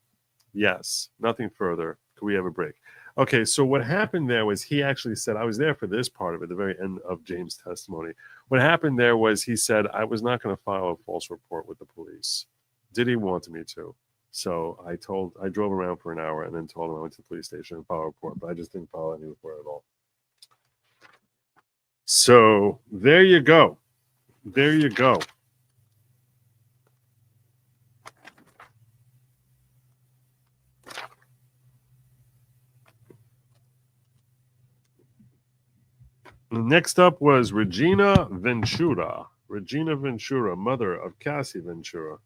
Yes, nothing further. Could we have a break? Okay, so what happened there was he actually said, I was there for this part of it, the very end of James' testimony. What happened there was he said, I was not going to file a false report with the police. Diddy wanted me to. So I drove around for an hour and then told him I went to the police station and filed a report, but I just didn't file any report at all. So there you go. There you go. Next up was Regina Ventura. Regina Ventura, mother of Cassie Ventura.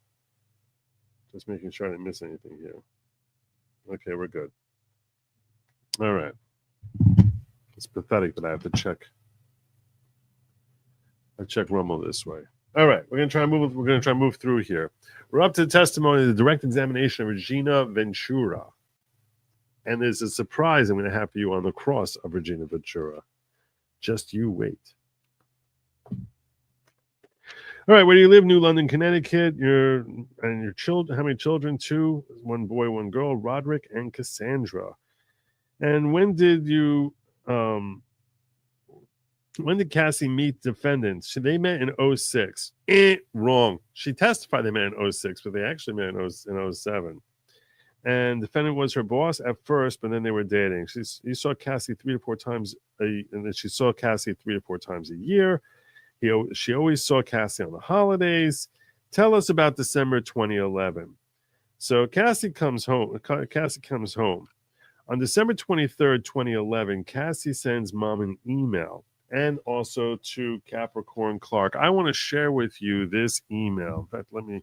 Just making sure I didn't miss anything here. Okay, we're good. All right. It's pathetic that I have to check. I check Rumble this way. All right, we're gonna try and move through here. We're up to the testimony of the direct examination of Regina Ventura. And there's a surprise I'm going to have for you on the cross of Regina Ventura. Just you wait. All right, where do you live? New London, Connecticut. Your children. How many children? 2. 1 boy, 1 girl. Roderick and Cassandra. And when did Cassie meet defendants? They met in 06. Wrong. She testified they met in 06, but they actually met in 07. And the defendant was her boss at first, but then they were dating. You saw Cassie 3 to 4 times and then she saw Cassie 3 to 4 times a year. She always saw Cassie on the holidays. Tell us about December 2011. So Cassie comes home. On December 23rd, 2011, Cassie sends mom an email and also to Capricorn Clark. I want to share with you this email. In fact, let me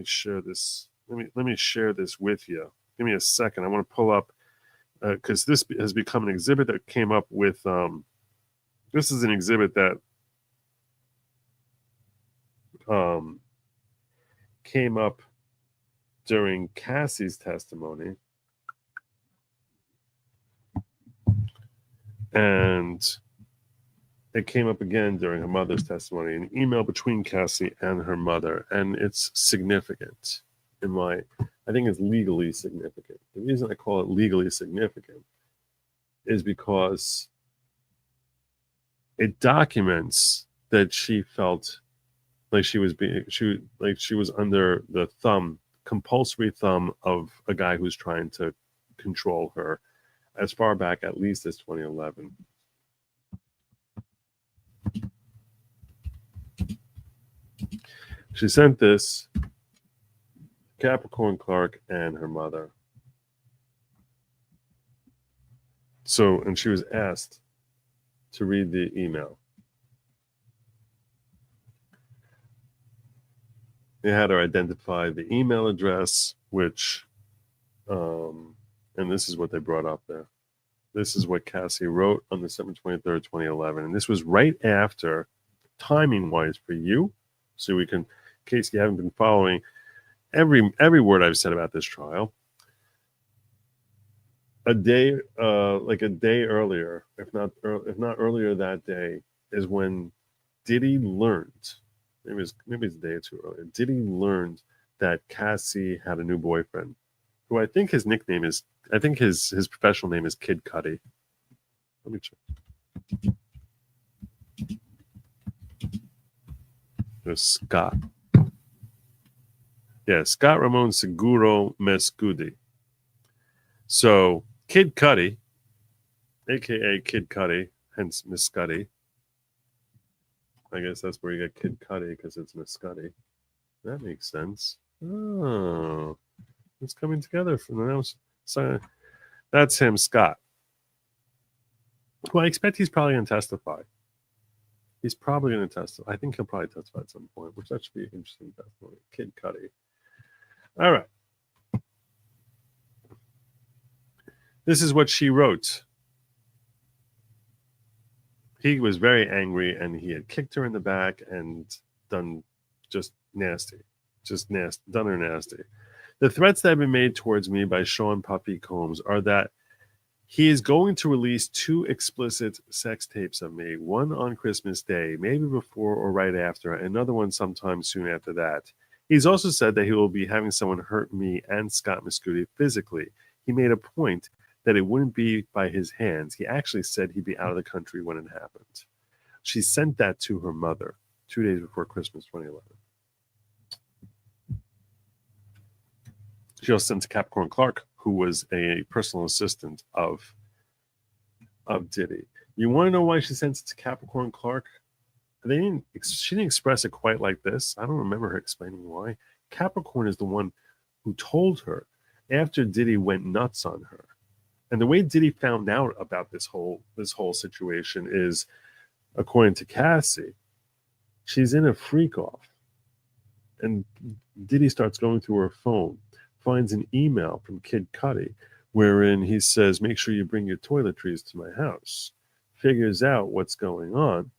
share this. Let me share this with you. Give me a second. I want to pull up because this has become an exhibit that came up with. This is an exhibit that came up during Cassie's testimony, and it came up again during her mother's testimony. An email between Cassie and her mother, and it's significant. I think it's legally significant. The reason I call it legally significant is because it documents that she felt like she was under the compulsory thumb of a guy who's trying to control her as far back at least as 2011. She sent this. Capricorn Clark and her mother. So, and she was asked to read the email. They had her identify the email address, which, and this is what they brought up there. This is what Cassie wrote on December 23rd, 2011. And this was right after, timing-wise for you, so we can, in case you haven't been following every word I've said about this trial, a day earlier, if not earlier that day, is when Diddy learned, maybe it's a day or two earlier, Diddy learned that Cassie had a new boyfriend, who I think his professional name is Kid Cudi. Let me check. There's Scott. Yeah, Scott Ramon Seguro Mescudi. So Kid Cudi, aka Kid Cudi, hence Mescudi. I guess that's where you get Kid Cudi, because it's Mescudi. That makes sense. Oh, it's coming together for now. So that's him, Scott. Well, I expect he's probably going to testify. He's probably going to testify. I think he'll probably testify at some point, which that should be an interesting testimony. Kid Cudi. All right. This is what she wrote. He was very angry, and he had kicked her in the back and done her nasty. The threats that have been made towards me by Sean Puffy Combs are that he is going to release 2 explicit sex tapes of me, one on Christmas Day, maybe before or right after, and another one sometime soon after that. He's also said that he will be having someone hurt me and Scott Mescudi physically. He made a point that it wouldn't be by his hands. He actually said he'd be out of the country when it happened. She sent that to her mother 2 days before Christmas 2011. She also sent to Capricorn Clark, who was a personal assistant of Diddy. You want to know why she sent it to Capricorn Clark? She didn't express it quite like this. I don't remember her explaining why. Capricorn is the one who told her after Diddy went nuts on her. And the way Diddy found out about this whole situation is, according to Cassie, she's in a freak off, and Diddy starts going through her phone, finds an email from Kid Cudi, wherein he says, "Make sure you bring your toiletries to my house." Figures out what's going on,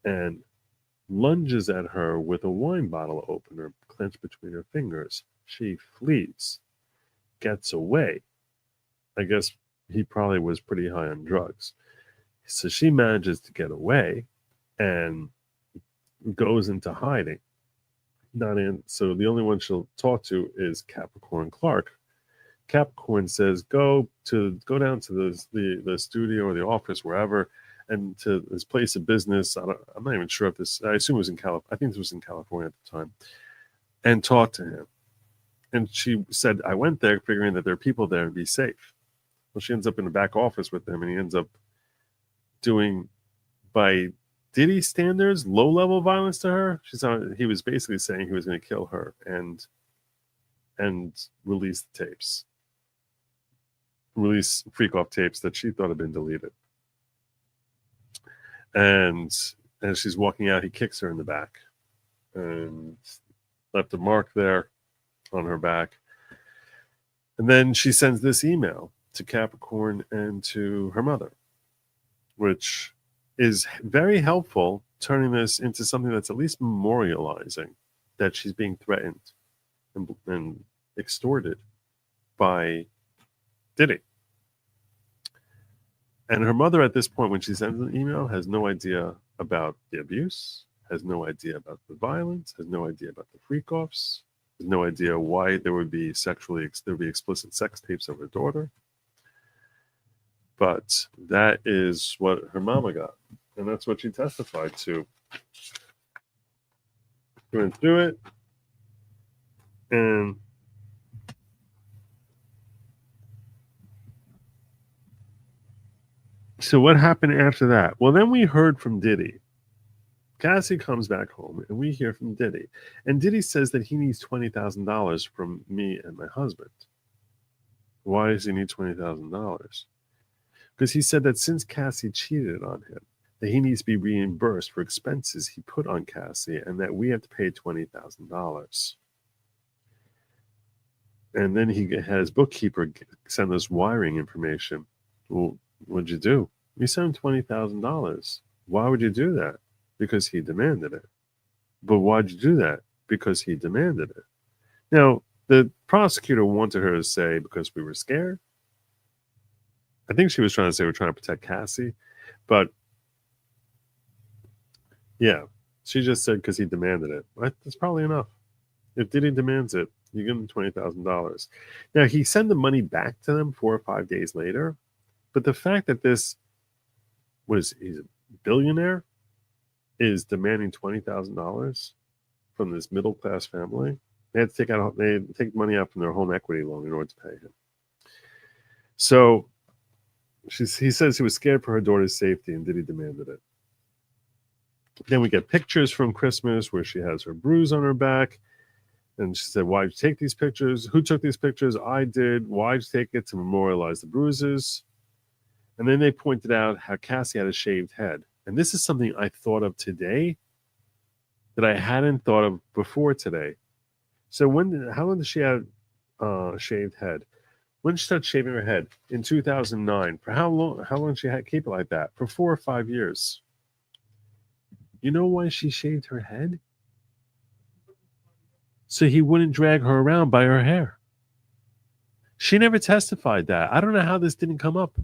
and lunges at her with a wine bottle opener clenched between her fingers. She flees, gets away. I guess he probably was pretty high on drugs. So she manages to get away and goes into hiding. So the only one she'll talk to is Capricorn Clark. Capricorn says, go down to the studio or the office, wherever, and to this place of business. I'm not even sure if this, I assume it was in California. I think this was in California at the time, and talk to him. And she said, I went there figuring that there are people there and be safe. Well, she ends up in the back office with him, and he ends up doing, by Diddy standards, low-level violence to her. He was basically saying he was going to kill her and release the tapes. Release freak-off tapes that she thought had been deleted. And as she's walking out, he kicks her in the back and left a mark there on her back. And then she sends this email to Capricorn and to her mother, which is very helpful, turning this into something that's at least memorializing that she's being threatened and extorted by Diddy. And her mother at this point, when she sends an email, has no idea about the abuse, has no idea about the violence, has no idea about the freak-offs, has no idea why there would be explicit sex tapes of her daughter. But that is what her mama got. And that's what she testified to. She went through it. And so what happened after that? Well, then we heard from Diddy. Cassie comes back home, and we hear from Diddy. And Diddy says that he needs $20,000 from me and my husband. Why does he need $20,000? Because he said that since Cassie cheated on him, that he needs to be reimbursed for expenses he put on Cassie, and that we have to pay $20,000. And then he had his bookkeeper send us wiring information. Well, what'd you do? You sent him $20,000. Why would you do that? Because he demanded it. But why'd you do that? Because he demanded it. Now, the prosecutor wanted her to say because we were scared. I think she was trying to say we're trying to protect Cassie. But yeah, she just said because he demanded it. That's probably enough. If Diddy demands it, you give him $20,000. Now, he sent the money back to them 4 or 5 days later. But the fact that he's a billionaire, is demanding $20,000 from this middle class family. They had to take money out from their home equity loan in order to pay him. So he says he was scared for her daughter's safety, and Diddy demanded it. Then we get pictures from Christmas where she has her bruise on her back. And she said, why'd you take these pictures? Who took these pictures? I did. Why'd you take it? To memorialize the bruises. And then they pointed out how Cassie had a shaved head. And this is something I thought of today that I hadn't thought of before today. So how long did she have a shaved head? When did she start shaving her head? In 2009. For how long? How long did she keep it like that? For 4 or 5 years. You know why she shaved her head? So he wouldn't drag her around by her hair. She never testified that. I don't know how this didn't come up.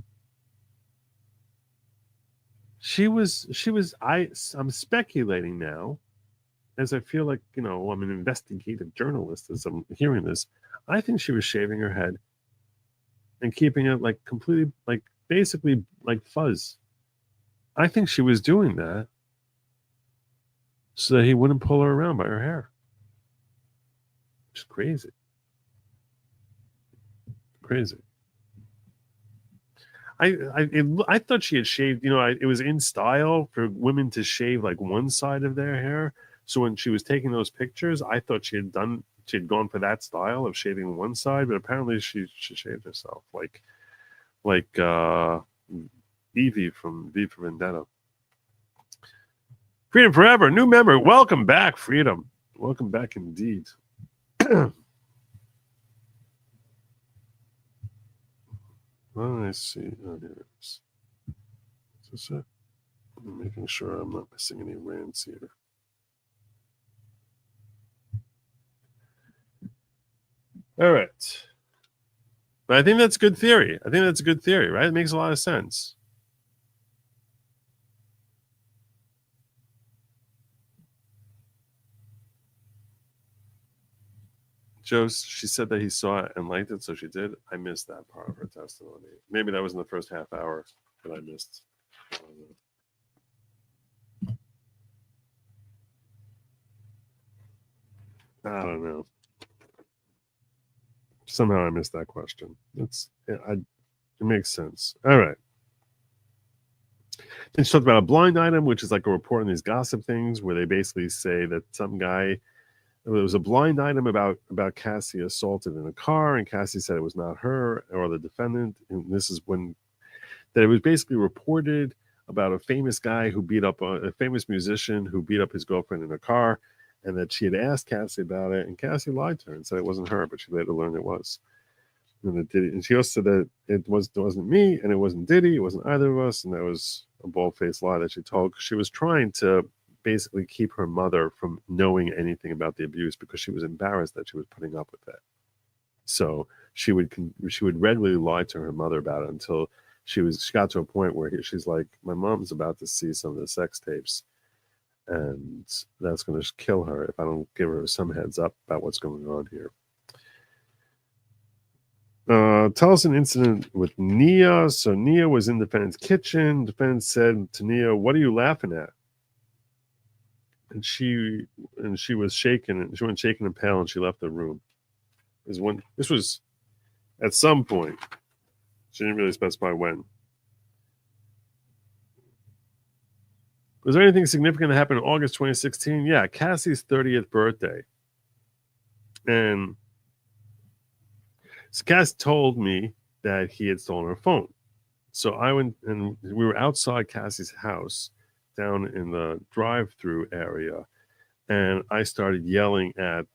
I'm speculating now, as I feel like, I'm an investigative journalist as I'm hearing this. I think she was shaving her head and keeping it like completely, like basically like fuzz. I think she was doing that so that he wouldn't pull her around by her hair. It's crazy. Crazy. I thought she had shaved, it was in style for women to shave like one side of their hair. So when she was taking those pictures, I thought she had gone for that style of shaving one side, but apparently she shaved herself like Evie from V for Vendetta. Freedom Forever, new member. Welcome back, Freedom. Welcome back indeed. Let me see. Oh, here it is. Is this it? I'm making sure I'm not missing any rants here. All right. But I think that's good theory. I think that's a good theory, right? It makes a lot of sense. Joe, she said that he saw it and liked it, so she did. I missed that part of her testimony. Maybe that was in the first half hour that I missed. I don't know. Somehow I missed that question. It makes sense. All right. Then she talked about a blind item, which is like a report on these gossip things where they basically say that some guy, there was a blind item about Cassie assaulted in a car, and Cassie said it was not her or the defendant. And this is when that it was basically reported about a famous guy who beat up a famous musician who beat up his girlfriend in a car, and that she had asked Cassie about it, and Cassie lied to her and said it wasn't her, but she later learned it was. And she also said that it wasn't me, and it wasn't Diddy, it wasn't either of us, and that was a bald-faced lie that she told. She was trying to basically keep her mother from knowing anything about the abuse because she was embarrassed that she was putting up with it. So she would regularly lie to her mother about it until she got to a point where she's like, my mom's about to see some of the sex tapes, and that's going to kill her if I don't give her some heads up about what's going on here. Tell us an incident with Nia. So Nia was in the defendant's kitchen. The defendant said to Nia, "What are you laughing at?" And she was shaken, and she went shaken and pale, and she left the room. This was at some point. She didn't really specify when. Was there anything significant that happened in August 2016? Yeah, Cassie's 30th birthday. And so Cass told me that he had stolen her phone. So I went and we were outside Cassie's house down in the drive-through area, and I started yelling at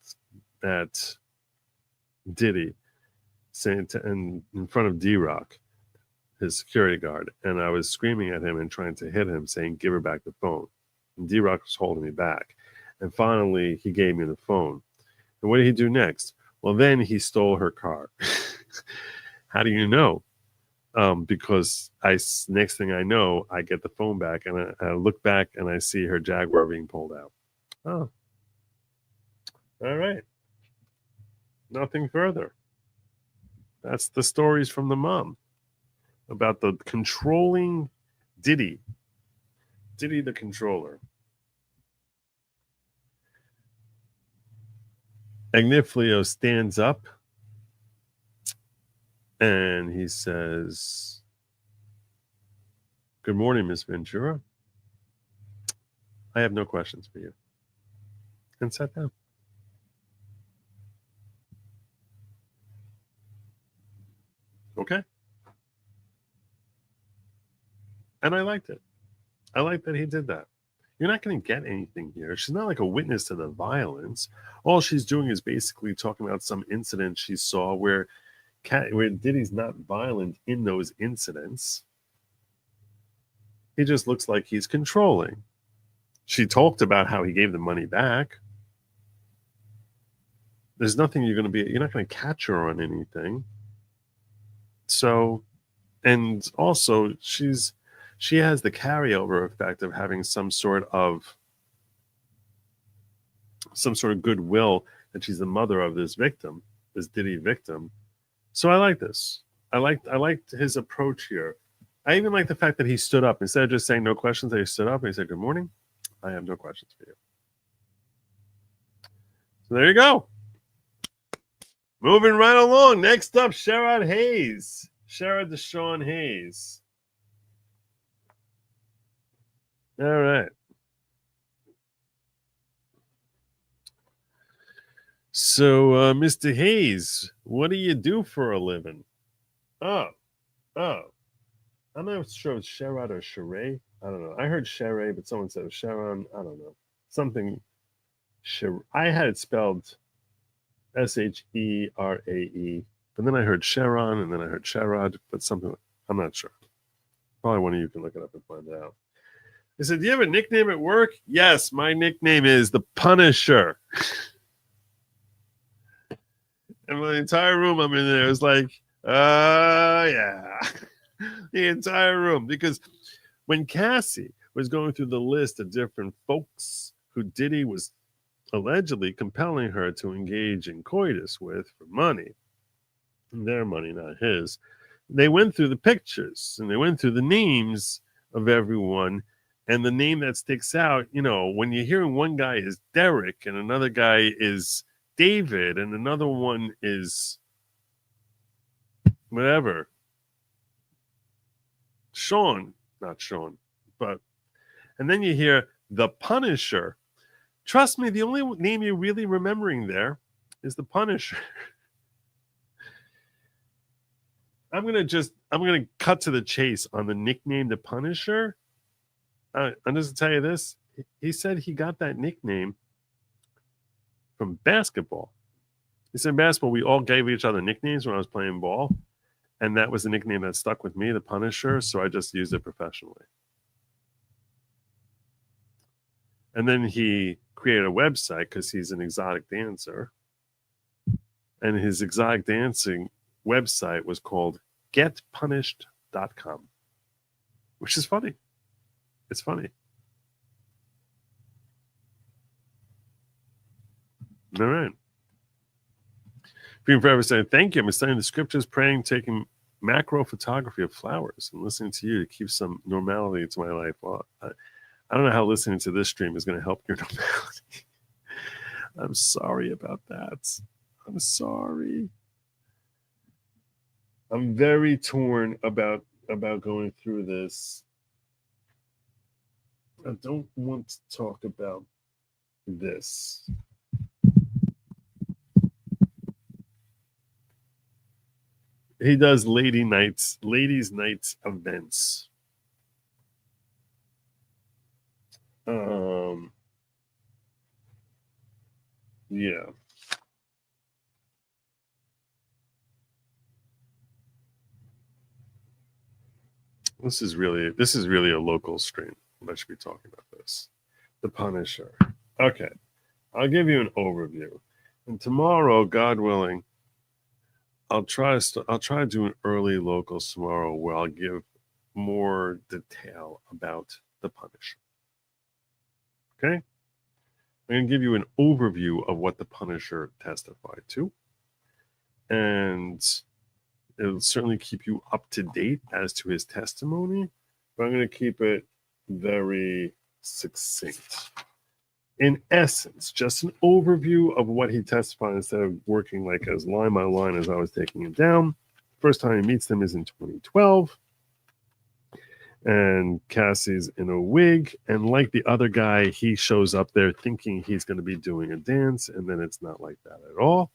Diddy, saying in front of D-Rock, his security guard, and I was screaming at him and trying to hit him, saying, "Give her back the phone." And D-Rock was holding me back. And finally, he gave me the phone. And what did he do next? Well, then he stole her car. How do you know? Because next thing I know, I get the phone back, and I look back and I see her Jaguar being pulled out. Oh, all right. Nothing further. That's the stories from the mom about the controlling Diddy the controller. Agniflio stands up and he says, "Good morning, Miss Ventura. I have no questions for you." And sat down. Okay. And I liked it. I like that he did that. You're not going to get anything here. She's not like a witness to the violence. All she's doing is basically talking about some incident she saw where Diddy's not violent in those incidents. He just looks like he's controlling. She talked about how he gave the money back. There's nothing you're not going to catch her on anything. So, and also she has the carryover effect of having some sort of goodwill that she's the mother of this victim, this Diddy victim. So I like this. I liked his approach here. I even like the fact that he stood up instead of just saying no questions. That he stood up and he said, "Good morning. I have no questions for you." So there you go. Moving right along. Next up, Sherrod Hayes. Sherrod Deshaun Hayes. All right. So, Mr. Hayes, what do you do for a living? Oh. I'm not sure if it's Sherrod or Sheree. I don't know. I heard Sheree, but someone said Sharon. I don't know. Something. I had it spelled Sherae, but then I heard Sharon, and then I heard Sherrod, but something. I'm not sure. Probably one of you can look it up and find out. They said, "Do you have a nickname at work?" Yes, my nickname is the Punisher. And my entire room I'm in there is like, yeah. The entire room. Because when Cassie was going through the list of different folks who Diddy was allegedly compelling her to engage in coitus with for money, their money, not his, they went through the pictures and they went through the names of everyone. And the name that sticks out, when you're hearing one guy is Derek and another guy is David and another one is whatever, not Sean, and then you hear the Punisher. Trust me, the only name you're really remembering there is the Punisher. I'm gonna cut to the chase on the nickname the Punisher. I'm just gonna tell you this. He said he got that nickname from basketball. He said in basketball, we all gave each other nicknames when I was playing ball. And that was the nickname that stuck with me, the Punisher. So I just used it professionally. And then he created a website because he's an exotic dancer. And his exotic dancing website was called getpunished.com, which is funny. It's funny. All right. Being forever saying, "Thank you. I'm studying the scriptures, praying, taking macro photography of flowers, and listening to you to keep some normality to my life." Well, I don't know how listening to this stream is going to help your normality. I'm sorry about that. I'm sorry. I'm very torn about going through this. I don't want to talk about this. He does ladies' nights events. Um, yeah. This is really a local stream. I should be talking about this. The Punisher. Okay, I'll give you an overview, and tomorrow, God willing, I'll try to do an early locals tomorrow where I'll give more detail about the Punisher. Okay, I'm going to give you an overview of what the Punisher testified to, and it'll certainly keep you up to date as to his testimony, but I'm going to keep it very succinct. In essence, just an overview of what he testified instead of working like as line by line as I was taking it down. First time he meets them is in 2012. And Cassie's in a wig. And like the other guy, he shows up there thinking he's going to be doing a dance. And then it's not like that at all.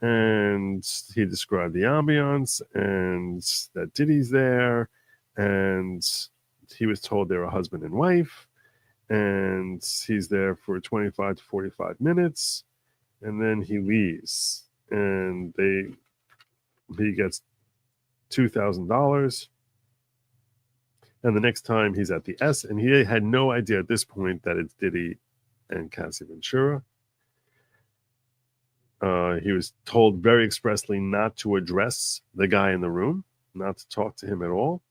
And he described the ambiance and that Diddy's there. And he was told they're a husband and wife. And he's there for 25 to 45 minutes. And then he leaves. And he gets $2,000. And the next time he's at the S, and he had no idea at this point that it's Diddy and Cassie Ventura. He was told very expressly not to address the guy in the room, not to talk to him at all.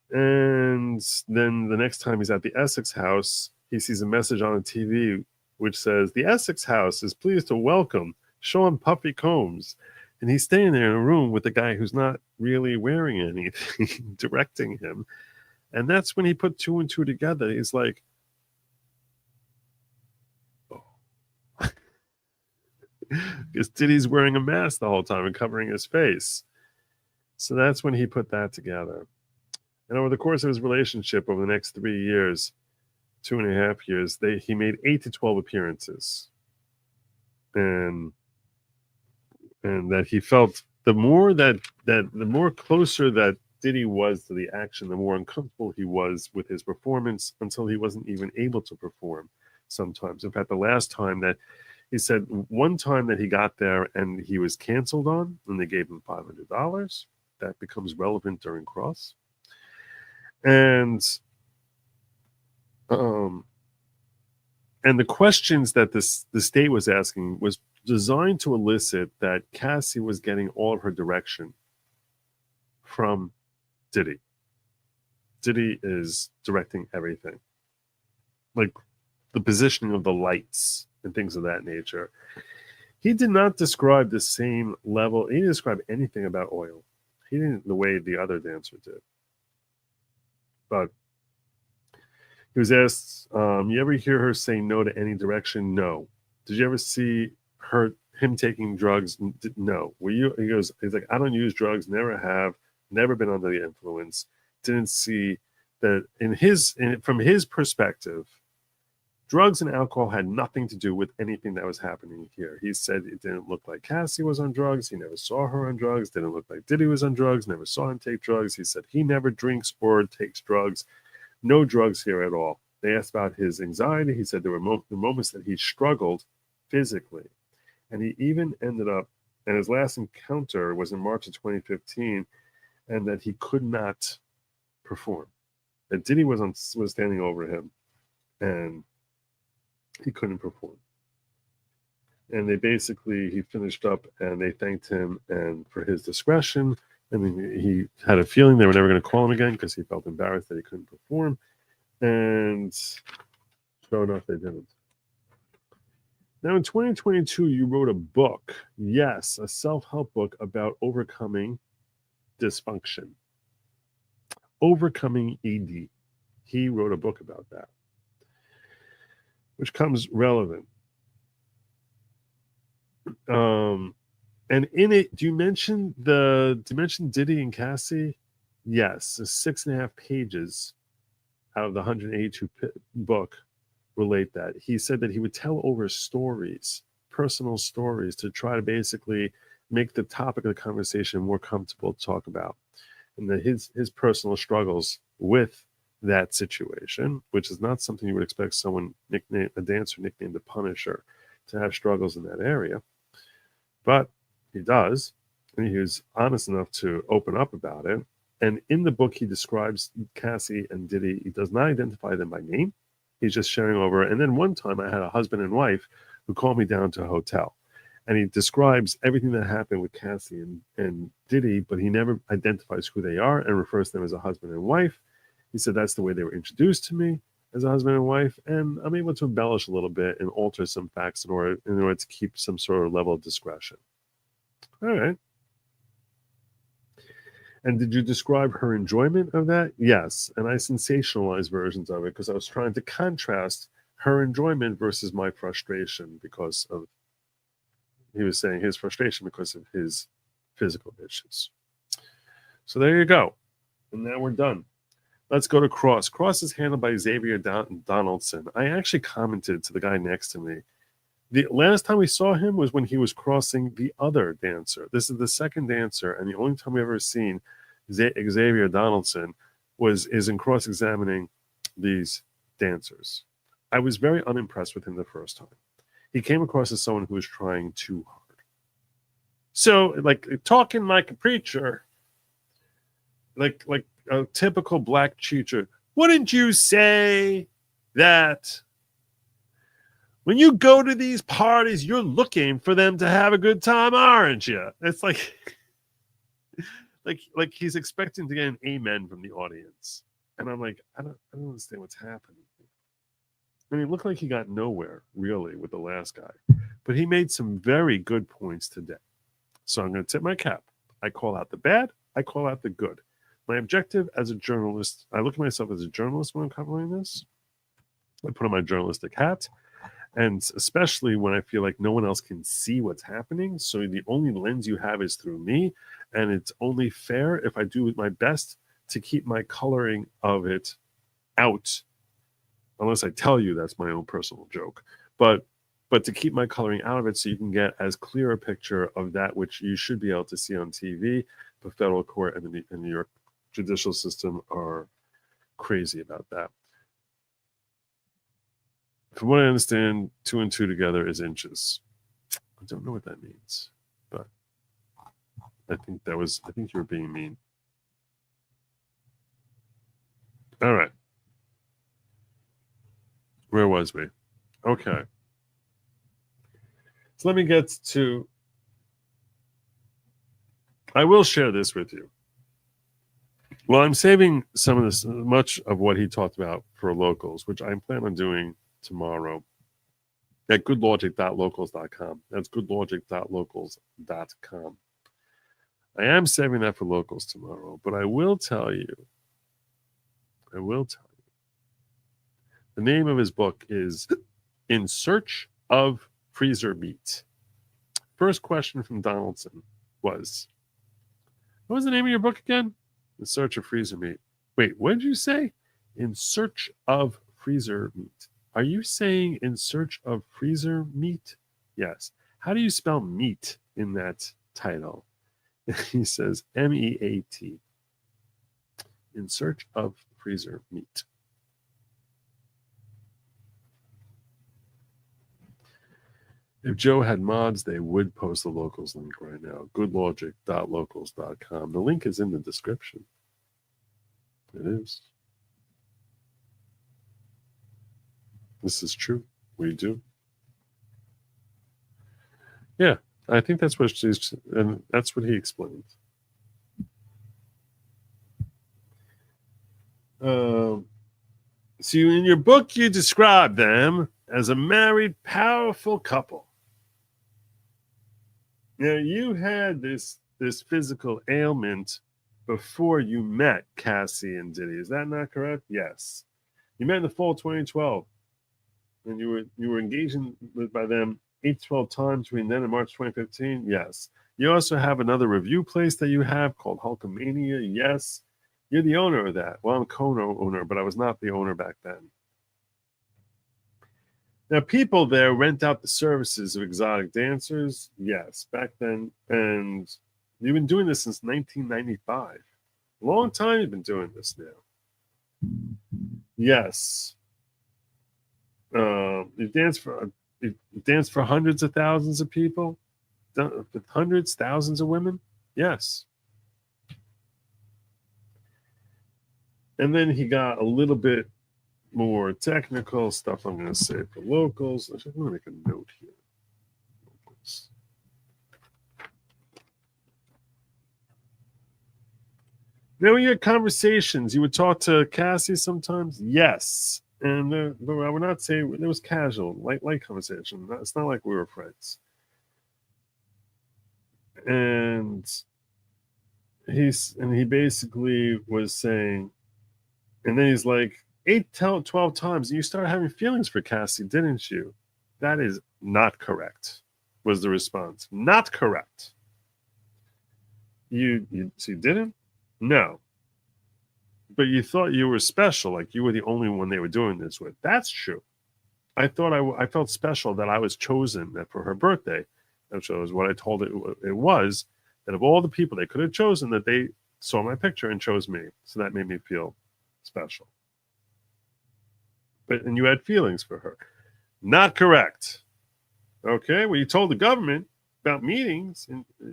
And then the next time he's at the Essex house, he sees a message on the TV which says, "The Essex house is pleased to welcome Sean Puffy Combs." And he's staying there in a room with the guy who's not really wearing anything, directing him. And that's when he put two and two together. He's like, oh. Because Diddy's wearing a mask the whole time and covering his face. So that's when he put that together. And over the course of his relationship over the next 3 years, 2.5 years, he made 8 to 12 appearances. And that he felt the more closer that Diddy was to the action, the more uncomfortable he was with his performance until he wasn't even able to perform sometimes. In fact, the last time that he said one time that he got there and he was canceled on and they gave him $500, that becomes relevant during Cross. And the questions that the state was asking was designed to elicit that Cassie was getting all of her direction from Diddy. Diddy is directing everything, like the positioning of the lights and things of that nature. He did not describe the same level. He didn't describe anything about oil. He didn't the way the other dancer did. But he was asked, you ever hear her say no to any direction? No. Did you ever see him taking drugs? No. He's like, I don't use drugs, never have, never been under the influence. Didn't see that from his perspective, drugs and alcohol had nothing to do with anything that was happening here. He said it didn't look like Cassie was on drugs. He never saw her on drugs. Didn't look like Diddy was on drugs. Never saw him take drugs. He said he never drinks or takes drugs. No drugs here at all. They asked about his anxiety. He said there were moments that he struggled physically. And he even ended up, and his last encounter was in March of 2015, and that he could not perform. That Diddy was standing over him, and he couldn't perform. And he finished up and they thanked him and for his discretion. And then he had a feeling they were never going to call him again because he felt embarrassed that he couldn't perform. And sure enough, they didn't. Now in 2022, you wrote a book. Yes, a self-help book about overcoming dysfunction. Overcoming ED. He wrote a book about that, which comes relevant. And in it, do you mention Diddy and Cassie? Yes, 6.5 pages out of the 182 book relate that. He said that he would tell over stories, personal stories, to try to basically make the topic of the conversation more comfortable to talk about. And that his personal struggles with that situation, which is not something you would expect someone a dancer nicknamed the Punisher to have struggles in that area. But he does, and he was honest enough to open up about it. And in the book, he describes Cassie and Diddy. He does not identify them by name. He's just sharing over. And then one time I had a husband and wife who called me down to a hotel. And he describes everything that happened with Cassie and Diddy, but he never identifies who they are and refers to them as a husband and wife. He said that's the way they were introduced to me as a husband and wife. And I'm able to embellish a little bit and alter some facts in order to keep some sort of level of discretion. All right. And did you describe her enjoyment of that? Yes. And I sensationalized versions of it because I was trying to contrast her enjoyment versus my frustration because of, he was saying his frustration because of his physical issues. So there you go. And now we're done. Let's go to Cross. Cross is handled by Xavier Donaldson. I actually commented to the guy next to me. The last time we saw him was when he was crossing the other dancer. This is the second dancer, and the only time we've ever seen Xavier Donaldson is in cross-examining these dancers. I was very unimpressed with him the first time. He came across as someone who was trying too hard. So, like, talking like a preacher, like a typical black teacher. Wouldn't you say that when you go to these parties, you're looking for them to have a good time, aren't you? It's like he's expecting to get an amen from the audience. And I'm like, I don't understand what's happening. And it looked like he got nowhere, really, with the last guy. But he made some very good points today. So I'm going to tip my cap. I call out the bad. I call out the good. My objective as a journalist, I look at myself as a journalist when I'm covering this. I put on my journalistic hat. And especially when I feel like no one else can see what's happening. So the only lens you have is through me. And it's only fair if I do my best to keep my coloring of it out. Unless I tell you that's my own personal joke. But to keep my coloring out of it so you can get as clear a picture of that which you should be able to see on TV. The federal court and the New York judicial system are crazy about that. From what I understand, 2 and 2 together is inches. I don't know what that means, but I think you were being mean. All right. Where was we? Okay. So let me get to, I will share this with you. Well, I'm saving some of this, much of what he talked about for locals, which I plan on doing tomorrow at goodlogic.locals.com. That's goodlogic.locals.com. I am saving that for locals tomorrow, but I will tell you, the name of his book is In Search of Freezer Meat. First question from Donaldson was, what was the name of your book again? In Search of Freezer Meat. Wait, what did you say? In Search of Freezer Meat. Are you saying in search of freezer meat? Yes. How do you spell meat in that title? He says MEAT. In search of freezer meat. If Joe had mods, they would post the locals link right now. Goodlogic.locals.com. The link is in the description. It is. This is true. We do. Yeah, I think that's what she's, and that's what he explained. So in your book, you describe them as a married, powerful couple. Now, you had this physical ailment before you met Cassie and Diddy. Is that not correct? Yes. You met in the fall of 2012. And you were engaging by them 8 to 12 times between then and March 2015? Yes. You also have another review place that you have called Hulkamania? Yes. You're the owner of that. Well, I'm co-owner, but I was not the owner back then. Now, people there rent out the services of exotic dancers. Yes, back then. And you've been doing this since 1995. Long time you've been doing this now. Yes. You dance for hundreds of thousands of people, with hundreds, thousands of women. Yes. And then he got a little bit more technical stuff. I'm going to say for locals. I'm going to make a note here. Now, when you had conversations, you would talk to Cassie sometimes. Yes, and but I would not say it was casual, light conversation. It's not like we were friends. And he basically was saying, and then he's like 12 times, and you started having feelings for Cassie, didn't you? That is not correct, was the response. Not correct. You didn't? No. But you thought you were special, like you were the only one they were doing this with. That's true. I thought I felt special that I was chosen for her birthday. That was what I told it was, that of all the people they could have chosen, that they saw my picture and chose me. So that made me feel special. And you had feelings for her. Not correct. Okay, well, you told the government about meetings,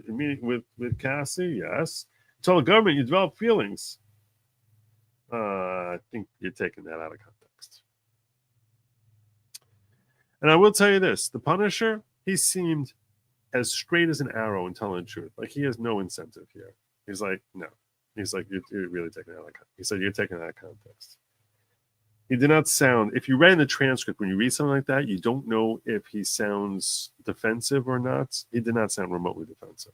meeting with Cassie, yes. You told the government you developed feelings. I think you're taking that out of context. And I will tell you this, the Punisher, he seemed as straight as an arrow in telling the truth. Like, he has no incentive here. He's like, no. He's like, you're really taking it out of context. He said, you're taking it out of context. He did not sound, if you read in the transcript, when you read something like that, you don't know if he sounds defensive or not. He did not sound remotely defensive.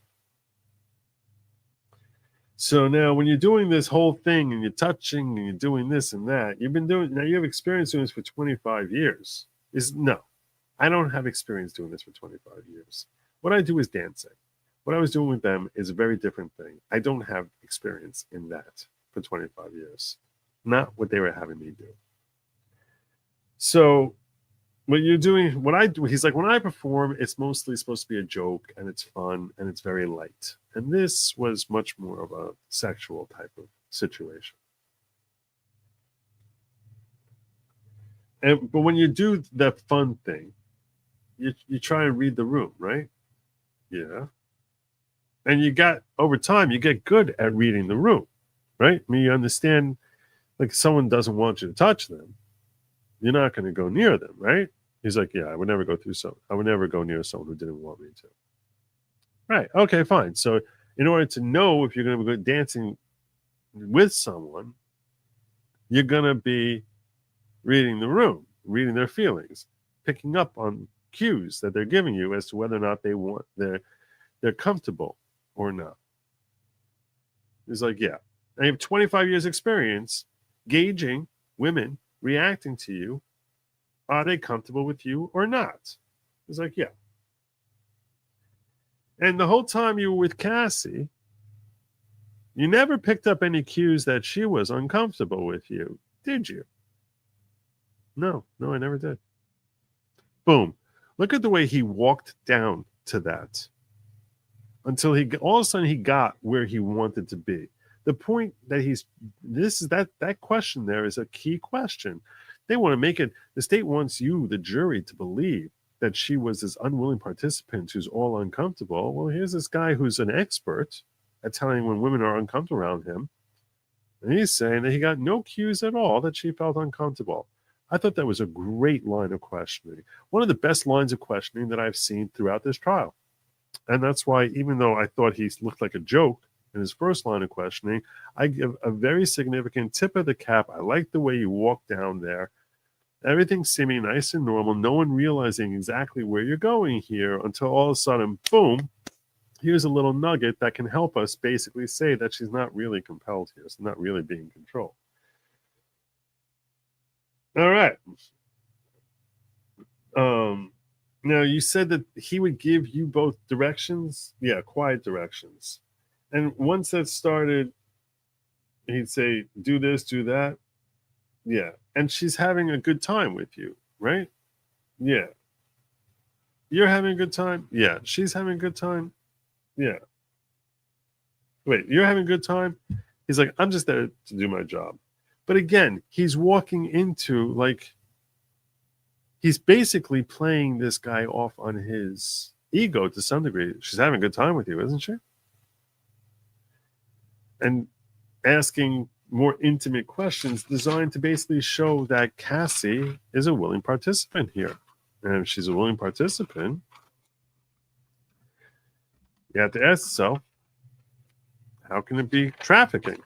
So now when you're doing this whole thing and you're touching and you're doing this and that, you have experience doing this for 25 years. No, I don't have experience doing this for 25 years. What I do is dancing. What I was doing with them is a very different thing. I don't have experience in that for 25 years. Not what they were having me do. So what you're doing, what I do, he's like, when I perform, it's mostly supposed to be a joke and it's fun and it's very light. And this was much more of a sexual type of situation. But when you do that fun thing, you try and read the room, right? Yeah. And over time, you get good at reading the room, right? I mean, you understand, like, someone doesn't want you to touch them, you're not going to go near them, right? He's like, yeah, I would never go near someone who didn't want me to. Right. Okay, fine. So in order to know if you're going to be dancing with someone, you're going to be reading the room, reading their feelings, picking up on cues that they're giving you as to whether or not they're comfortable or not. He's like, yeah. I have 25 years experience gauging women reacting to you. Are they comfortable with you or not? He's like, yeah. And the whole time you were with Cassie, you never picked up any cues that she was uncomfortable with you, did you? No, I never did. Boom. Look at the way he walked down to that until all of a sudden he got where he wanted to be. The point that that question there is a key question. They want to make it, the state wants you, the jury, to believe that she was this unwilling participant who's all uncomfortable. Well, here's this guy who's an expert at telling when women are uncomfortable around him. And he's saying that he got no cues at all that she felt uncomfortable. I thought that was a great line of questioning. One of the best lines of questioning that I've seen throughout this trial. And that's why, even though I thought he looked like a joke in his first line of questioning, I give a very significant tip of the cap. I like the way you walk down there. Everything seeming nice and normal, no one realizing exactly where you're going here until all of a sudden, boom, here's a little nugget that can help us basically say that she's not really compelled here. She's not really being controlled. All right. Now, you said that he would give you both directions. Yeah, quiet directions. And once that started He'd say, do this, do that. Yeah. And she's having a good time with you, right? Yeah. You're having a good time? Yeah. She's having a good time? Yeah. Wait, you're having a good time? He's like, I'm just there to do my job. But again, he's walking into like, he's basically playing this guy off on his ego to some degree. She's having a good time with you, isn't she? And asking more intimate questions designed to basically show that Cassie is a willing participant here. And if she's a willing participant, you have to ask yourself, how can it be trafficking?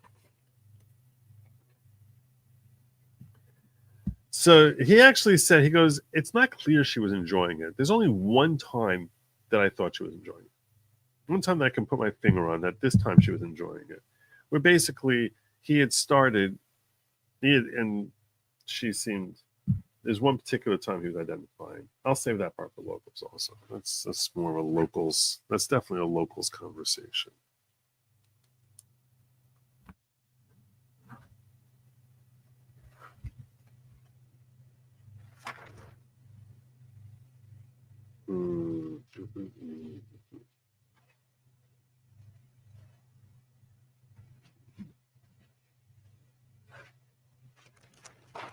So he actually said, he goes, it's not clear she was enjoying it. There's only one time that I thought she was enjoying it. One time that I can put my finger on that this time she was enjoying it. Where basically he had started, and she seemed, there's one particular time he was identifying. I'll save that part for locals also. That's more of a locals, that's definitely a locals conversation.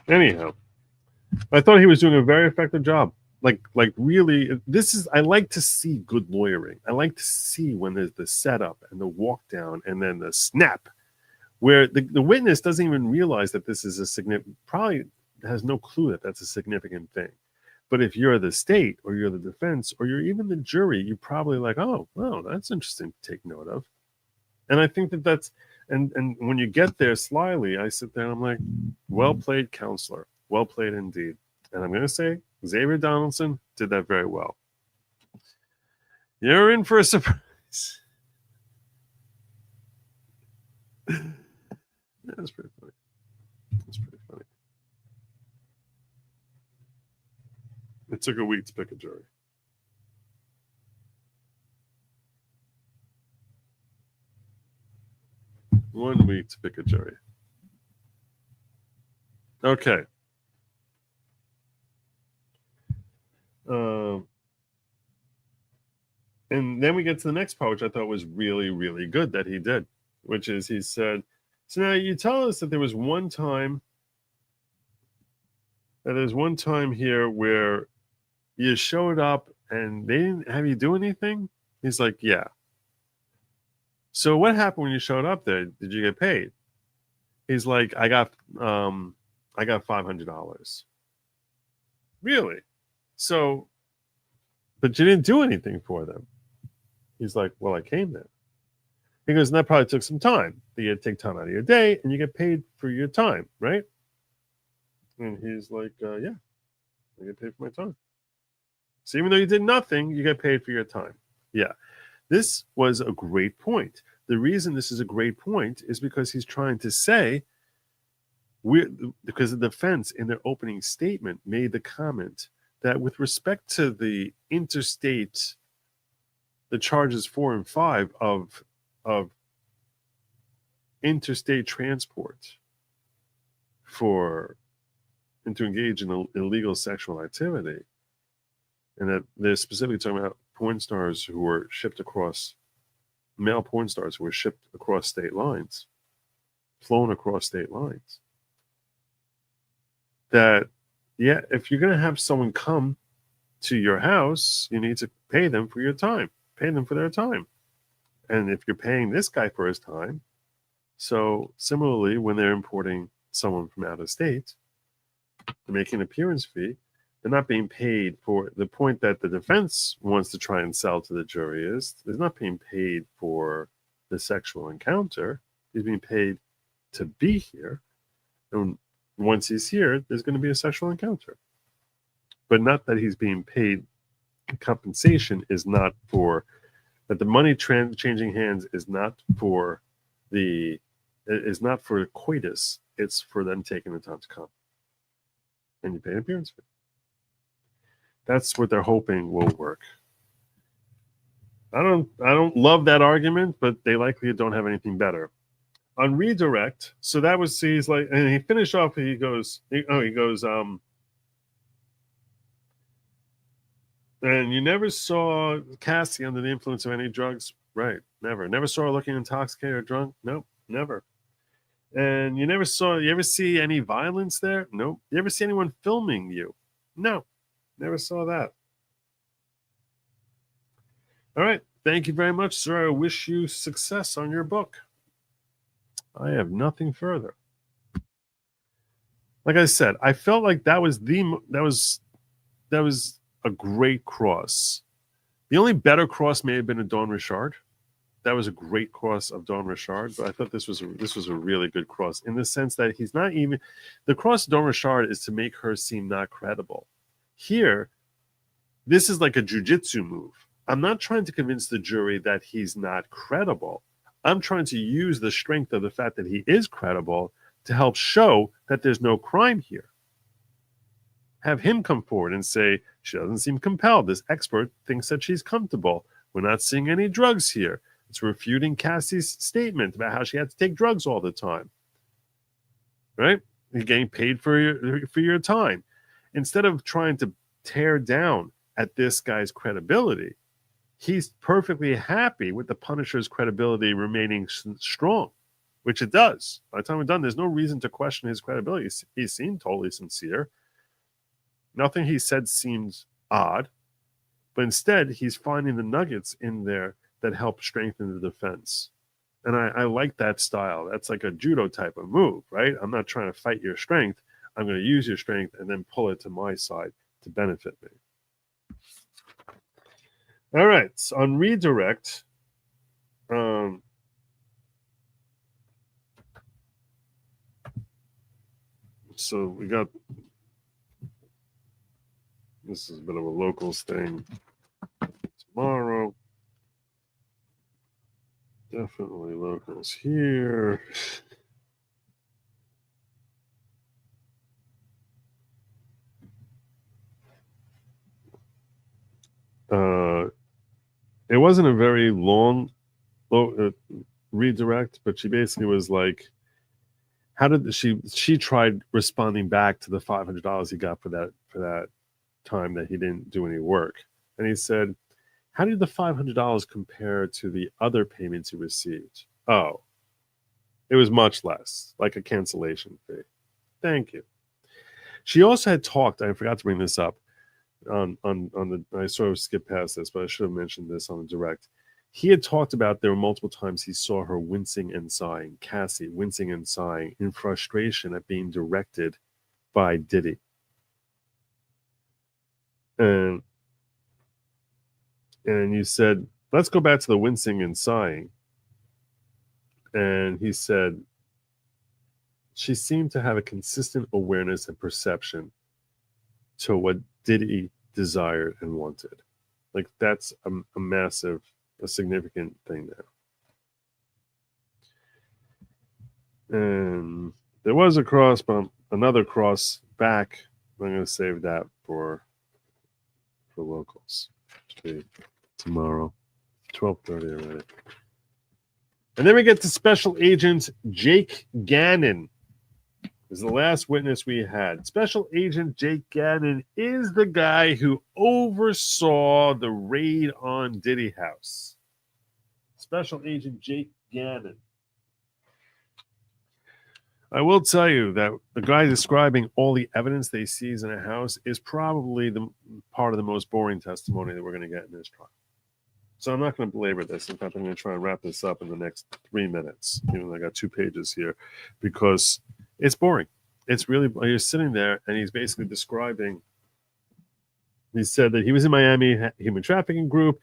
Anyhow, I thought he was doing a very effective job. Like really, this is, I like to see good lawyering. I like to see when there's the setup and the walk down and then the snap, where the witness doesn't even realize that this is a significant, probably has no clue that that's a significant thing. But if you're the state or you're the defense or you're even the jury, you're probably like, oh, well, that's interesting to take note of. And I think that that's, and when you get there slyly, I sit there and I'm like, well played, counselor. Well played indeed. And I'm going to say Xavier Donaldson did that very well. You're in for a surprise. That's pretty funny. That's pretty funny. It took a week to pick a jury. One week to pick a jury. Okay. And then we get to the next part, which I thought was really, really good that he did, which is he said, so now you tell us that there's one time here where you showed up and they didn't have you do anything? He's like, yeah. So what happened when you showed up there? Did you get paid? He's like, I got $500. Really? So, but you didn't do anything for them. He's like, well, I came there. He goes, and that probably took some time. You had to take time out of your day and you get paid for your time, right? And he's like, yeah, I get paid for my time. So even though you did nothing, you get paid for your time. Yeah. This was a great point. The reason this is a great point is because he's trying to say, because the defense in their opening statement made the comment that with respect to the interstate, the charges 4 and 5 of interstate transport and to engage in illegal sexual activity, and that they're specifically talking about porn stars who were shipped across, male porn stars who were shipped across state lines, flown across state lines. That, yeah, if you're going to have someone come to your house, you need to pay them for your time, pay them for their time. And if you're paying this guy for his time, so similarly, when they're importing someone from out of state, they're making an appearance fee, they're not being paid for the point that the defense wants to try and sell to the jury is they're not being paid for the sexual encounter. He's being paid to be here. And once he's here, there's going to be a sexual encounter. But not that he's being paid. Compensation is not for that. The money changing hands is not for coitus. It's for them taking the time to come. And you pay an appearance fee. That's what they're hoping will work. I don't love that argument, but they likely don't have anything better. on redirect, so that was, he's like, and he finished off, he goes, and you never saw Cassie under the influence of any drugs, right? Never saw her looking intoxicated or drunk. Nope, never. And you ever see any violence there? Nope. You ever see anyone filming you? No, never saw that. All right, thank you very much, sir. I wish you success on your book. I have nothing further. Like I said, I felt like that was a great cross. The only better cross may have been a Dawn Richard. That was a great cross of Dawn Richard, but I thought this was a really good cross in the sense that he's not even, the cross of Dawn Richard is to make her seem not credible. Here, this is like a jujitsu move. I'm not trying to convince the jury that he's not credible. I'm trying to use the strength of the fact that he is credible to help show that there's no crime here. Have him come forward and say, she doesn't seem compelled. This expert thinks that she's comfortable. We're not seeing any drugs here. It's refuting Cassie's statement about how she had to take drugs all the time. Right? You're getting paid for your time. Instead of trying to tear down at this guy's credibility, he's perfectly happy with the Punisher's credibility remaining strong, which it does. By the time we're done, there's no reason to question his credibility. He seemed totally sincere. Nothing he said seems odd, but instead he's finding the nuggets in there that help strengthen the defense. And I like that style. That's like a judo type of move, right? I'm not trying to fight your strength. I'm going to use your strength and then pull it to my side to benefit me. All right, so on redirect, so we got, this is a bit of a locals thing. Tomorrow, definitely locals here. It wasn't a very long redirect, but she basically was like, how did she tried responding back to the $500 he got for that time that he didn't do any work. And he said, how did the $500 compare to the other payments he received? Oh, it was much less, like a cancellation fee. Thank you. She also had talked, I forgot to bring this up, on the, I sort of skipped past this, but I should have mentioned this on the direct. He had talked about there were multiple times he saw her wincing and sighing, Cassie wincing and sighing in frustration at being directed by Diddy. And you said, let's go back to the wincing and sighing. And he said, she seemed to have a consistent awareness and perception to what Diddy desired and wanted. Like, that's a massive, a significant thing there. And there was a cross, but another cross back. I'm going to save that for locals. Okay, tomorrow, 12:30 already. And then we get to Special Agent Jake Gannon. This is the last witness we had. Special Agent Jake Gannon is the guy who oversaw the raid on Diddy House. Special Agent Jake Gannon. I will tell you that the guy describing all the evidence they seize in a house is probably the part of the most boring testimony that we're going to get in this trial. So I'm not going to belabor this. In fact, I'm going to try and wrap this up in the next 3 minutes, even though I got 2 pages here, because it's boring. It's really, you're sitting there and he's basically describing, he said that he was in Miami, human trafficking group.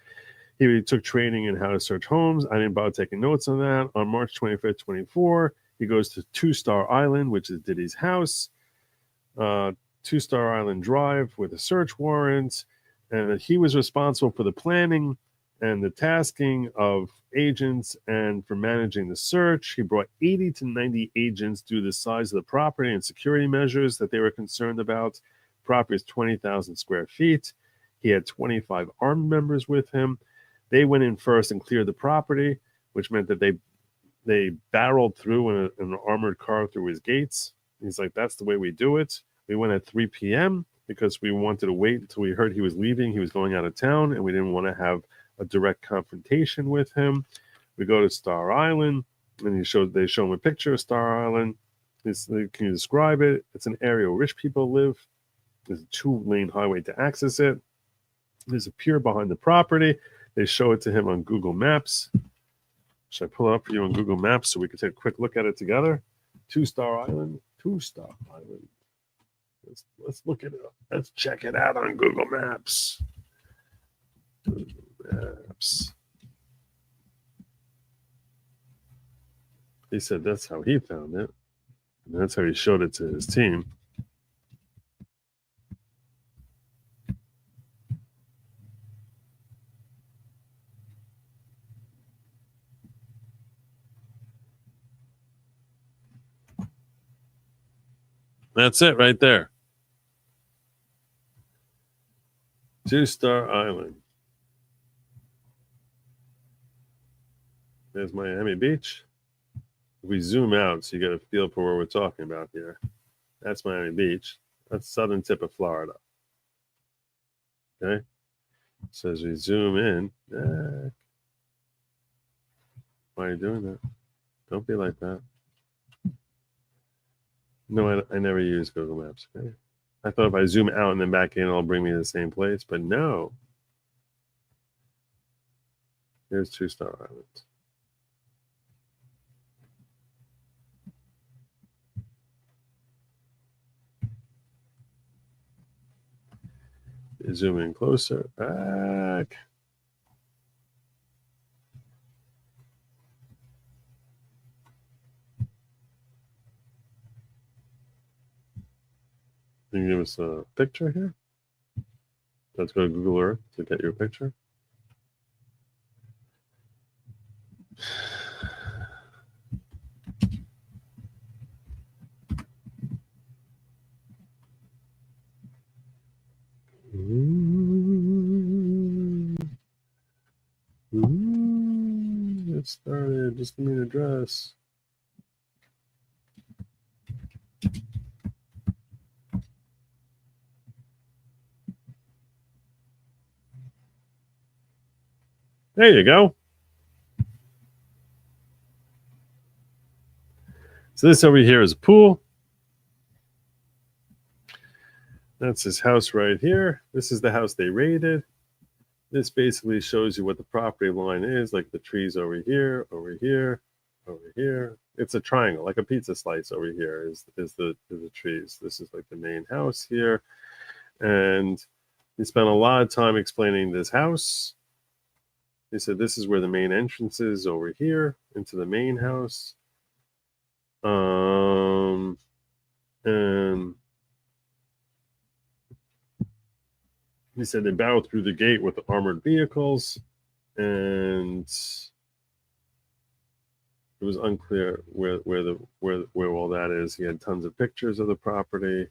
He took training in how to search homes. I didn't bother taking notes on that. On March 25th, 24, he goes to 2-Star Island, which is Diddy's house, 2-Star Island Drive with a search warrant. And that he was responsible for the planning and the tasking of agents and for managing the search. He brought 80 to 90 agents due to the size of the property and security measures that they were concerned about. Property is 20,000 square feet. He had 25 armed members with him. They went in first and cleared the property, which meant that they They barreled through in an armored car through his gates. He's like, that's the way we do it. We went at 3 p.m. because we wanted to wait until we heard he was leaving. He was going out of town, and we didn't want to have a direct confrontation with him. We go to Star Island, and they show him a picture of Star Island. Can you describe it? It's an area where rich people live. There's a 2-lane highway to access it. There's a pier behind the property. They show it to him on Google Maps. Should I pull it up for you on Google Maps so we can take a quick look at it together? 2-Star Island. Let's look at it up. Let's check it out on Google Maps. Google Maps. He said that's how he found it. And that's how he showed it to his team. That's it right there. 2-Star Island. There's Miami Beach. If we zoom out so you get a feel for what we're talking about here. That's Miami Beach. That's the southern tip of Florida. Okay? So as we zoom in, why are you doing that? Don't be like that. No, I never use Google Maps. Okay? I thought if I zoom out and then back in, it'll bring me to the same place, but no. Here's 2-Star Island. Zoom in closer. Back. Can you give us a picture here? Let's go to Google Earth to get your picture. Get started. Just give me an address. There you go. So this over here is a pool. That's his house right here. This is the house they raided. This basically shows you what the property line is, like the trees over here, over here, over here. It's a triangle, like a pizza slice over here is the trees. This is like the main house here. And he spent a lot of time explaining this house. He said this is where the main entrance is over here into the main house. And he said they barreled through the gate with armored vehicles, and it was unclear where all that is. He had tons of pictures of the property.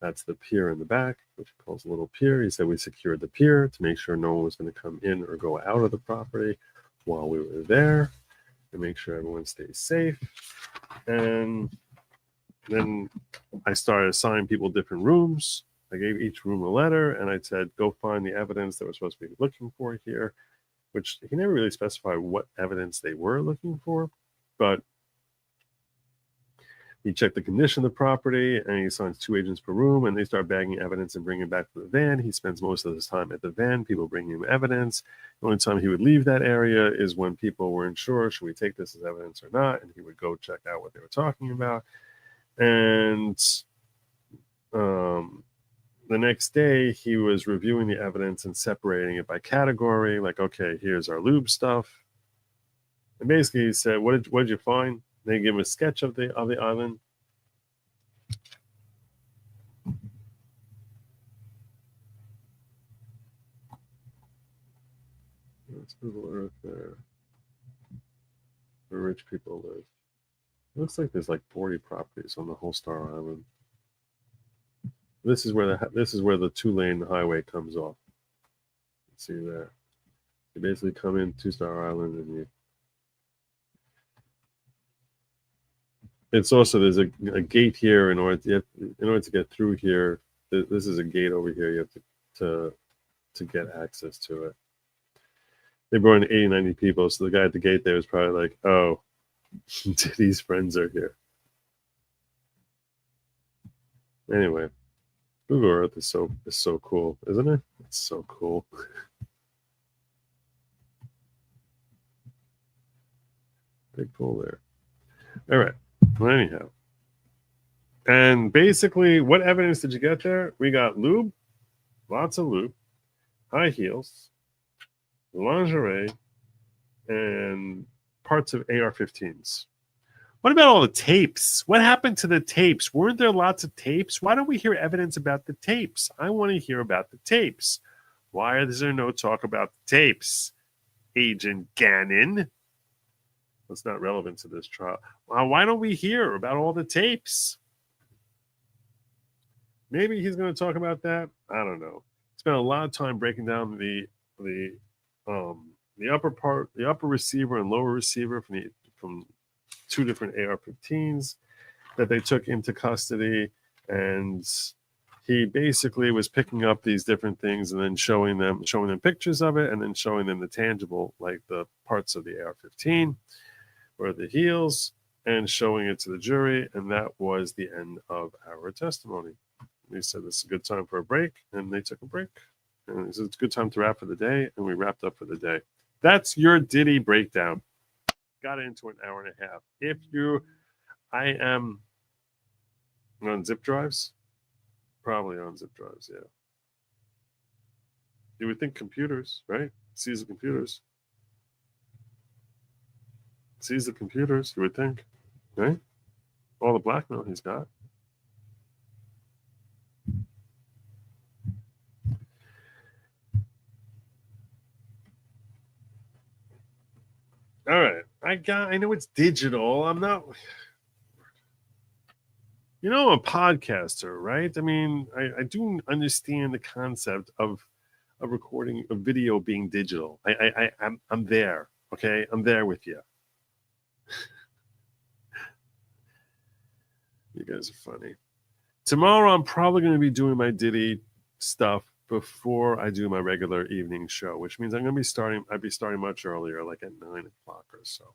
That's the pier in the back, which he calls a little pier. He said we secured the pier to make sure no one was going to come in or go out of the property while we were there, and make sure everyone stays safe. And then I started assigning people different rooms. I gave each room a letter, and I said, go find the evidence that we're supposed to be looking for here, which he never really specified what evidence they were looking for, but he checked the condition of the property, and he assigns 2 agents per room, and they start bagging evidence and bringing it back to the van. He spends most of his time at the van, people bringing him evidence. The only time he would leave that area is when people weren't sure, should we take this as evidence or not, and he would go check out what they were talking about. And the next day, he was reviewing the evidence and separating it by category. Like, okay, here's our lube stuff. And basically, he said, "What did you find?" They give him a sketch of the island. Let's Google Earth there, where rich people live. It looks like there's like 40 properties on the whole Star Island. This is where the 2-lane highway comes off. Let's see there. You basically come in 2-Star Island and it's also there's a gate here in order to get through here. This is a gate over here. You have to get access to it. They brought in 80, 90 people, so the guy at the gate there was probably like, "Oh, Diddy's friends are here." Anyway, Google Earth is so cool, isn't it? It's so cool. Big pool there. All right. Well, anyhow. And basically, what evidence did you get there? We got lube, lots of lube, high heels, lingerie, and parts of AR-15s. What about all the tapes? What happened to the tapes? Weren't there lots of tapes? Why don't we hear evidence about the tapes? I want to hear about the tapes. Why is there no talk about the tapes? Agent Gannon. That's not relevant to this trial. Why don't we hear about all the tapes? Maybe he's going to talk about that. I don't know. Spent a lot of time breaking down the upper part, the upper receiver and lower receiver from two different AR-15s that they took into custody, and he basically was picking up these different things and then showing them pictures of it, and then showing them the tangible, like the parts of the AR-15 or the heels, and showing it to the jury. And that was the end of our testimony. We said this is a good time for a break, and they took a break. And it's a good time to wrap for the day, and we wrapped up for the day. That's your Diddy breakdown. Got into an hour and a half. I am on zip drives. Probably on zip drives, yeah. You would think computers, right? Seize the computers. Seize the computers, you would think, right? All the blackmail he's got. All right. I know it's digital. I'm not, I'm a podcaster, right? I mean, I do understand the concept of a recording a video being digital. I'm there. Okay. I'm there with you. You guys are funny. Tomorrow, I'm probably going to be doing my Diddy stuff before I do my regular evening show, which means I'd be starting much earlier, like at 9 o'clock or so.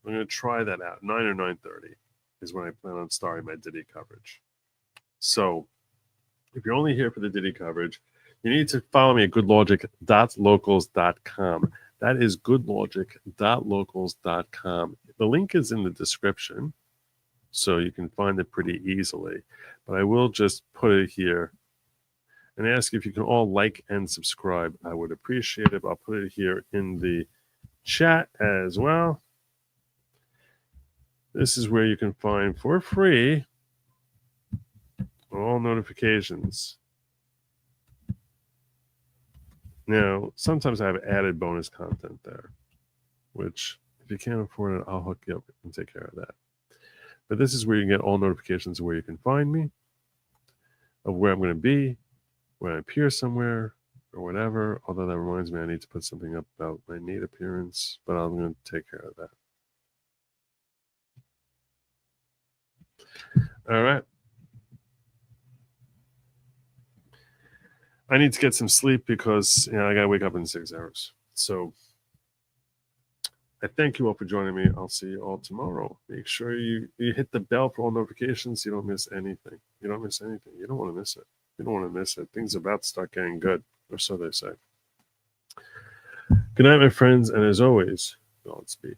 I'm going to try that out. 9 or 9:30 is when I plan on starting my Diddy coverage. So if you're only here for the Diddy coverage, you need to follow me at goodlogic.locals.com. That is goodlogic.locals.com. The link is in the description, so you can find it pretty easily. But I will just put it here and ask if you can all like and subscribe. I would appreciate it. I'll put it here in the chat as well. This is where you can find for free all notifications. Now, sometimes I have added bonus content there, which if you can't afford it, I'll hook you up and take care of that. But this is where you can get all notifications of where you can find me, of where I'm going to be, when I appear somewhere or whatever. Although that reminds me, I need to put something up about my Nate appearance, but I'm going to take care of that. All right. I need to get some sleep because I got to wake up in 6 hours. So I thank you all for joining me. I'll see you all tomorrow. Make sure you hit the bell for all notifications so you don't miss anything. You don't miss anything. You don't want to miss it. You don't want to miss it. Things are about to start getting good, or so they say. Good night, my friends, and as always, Godspeed.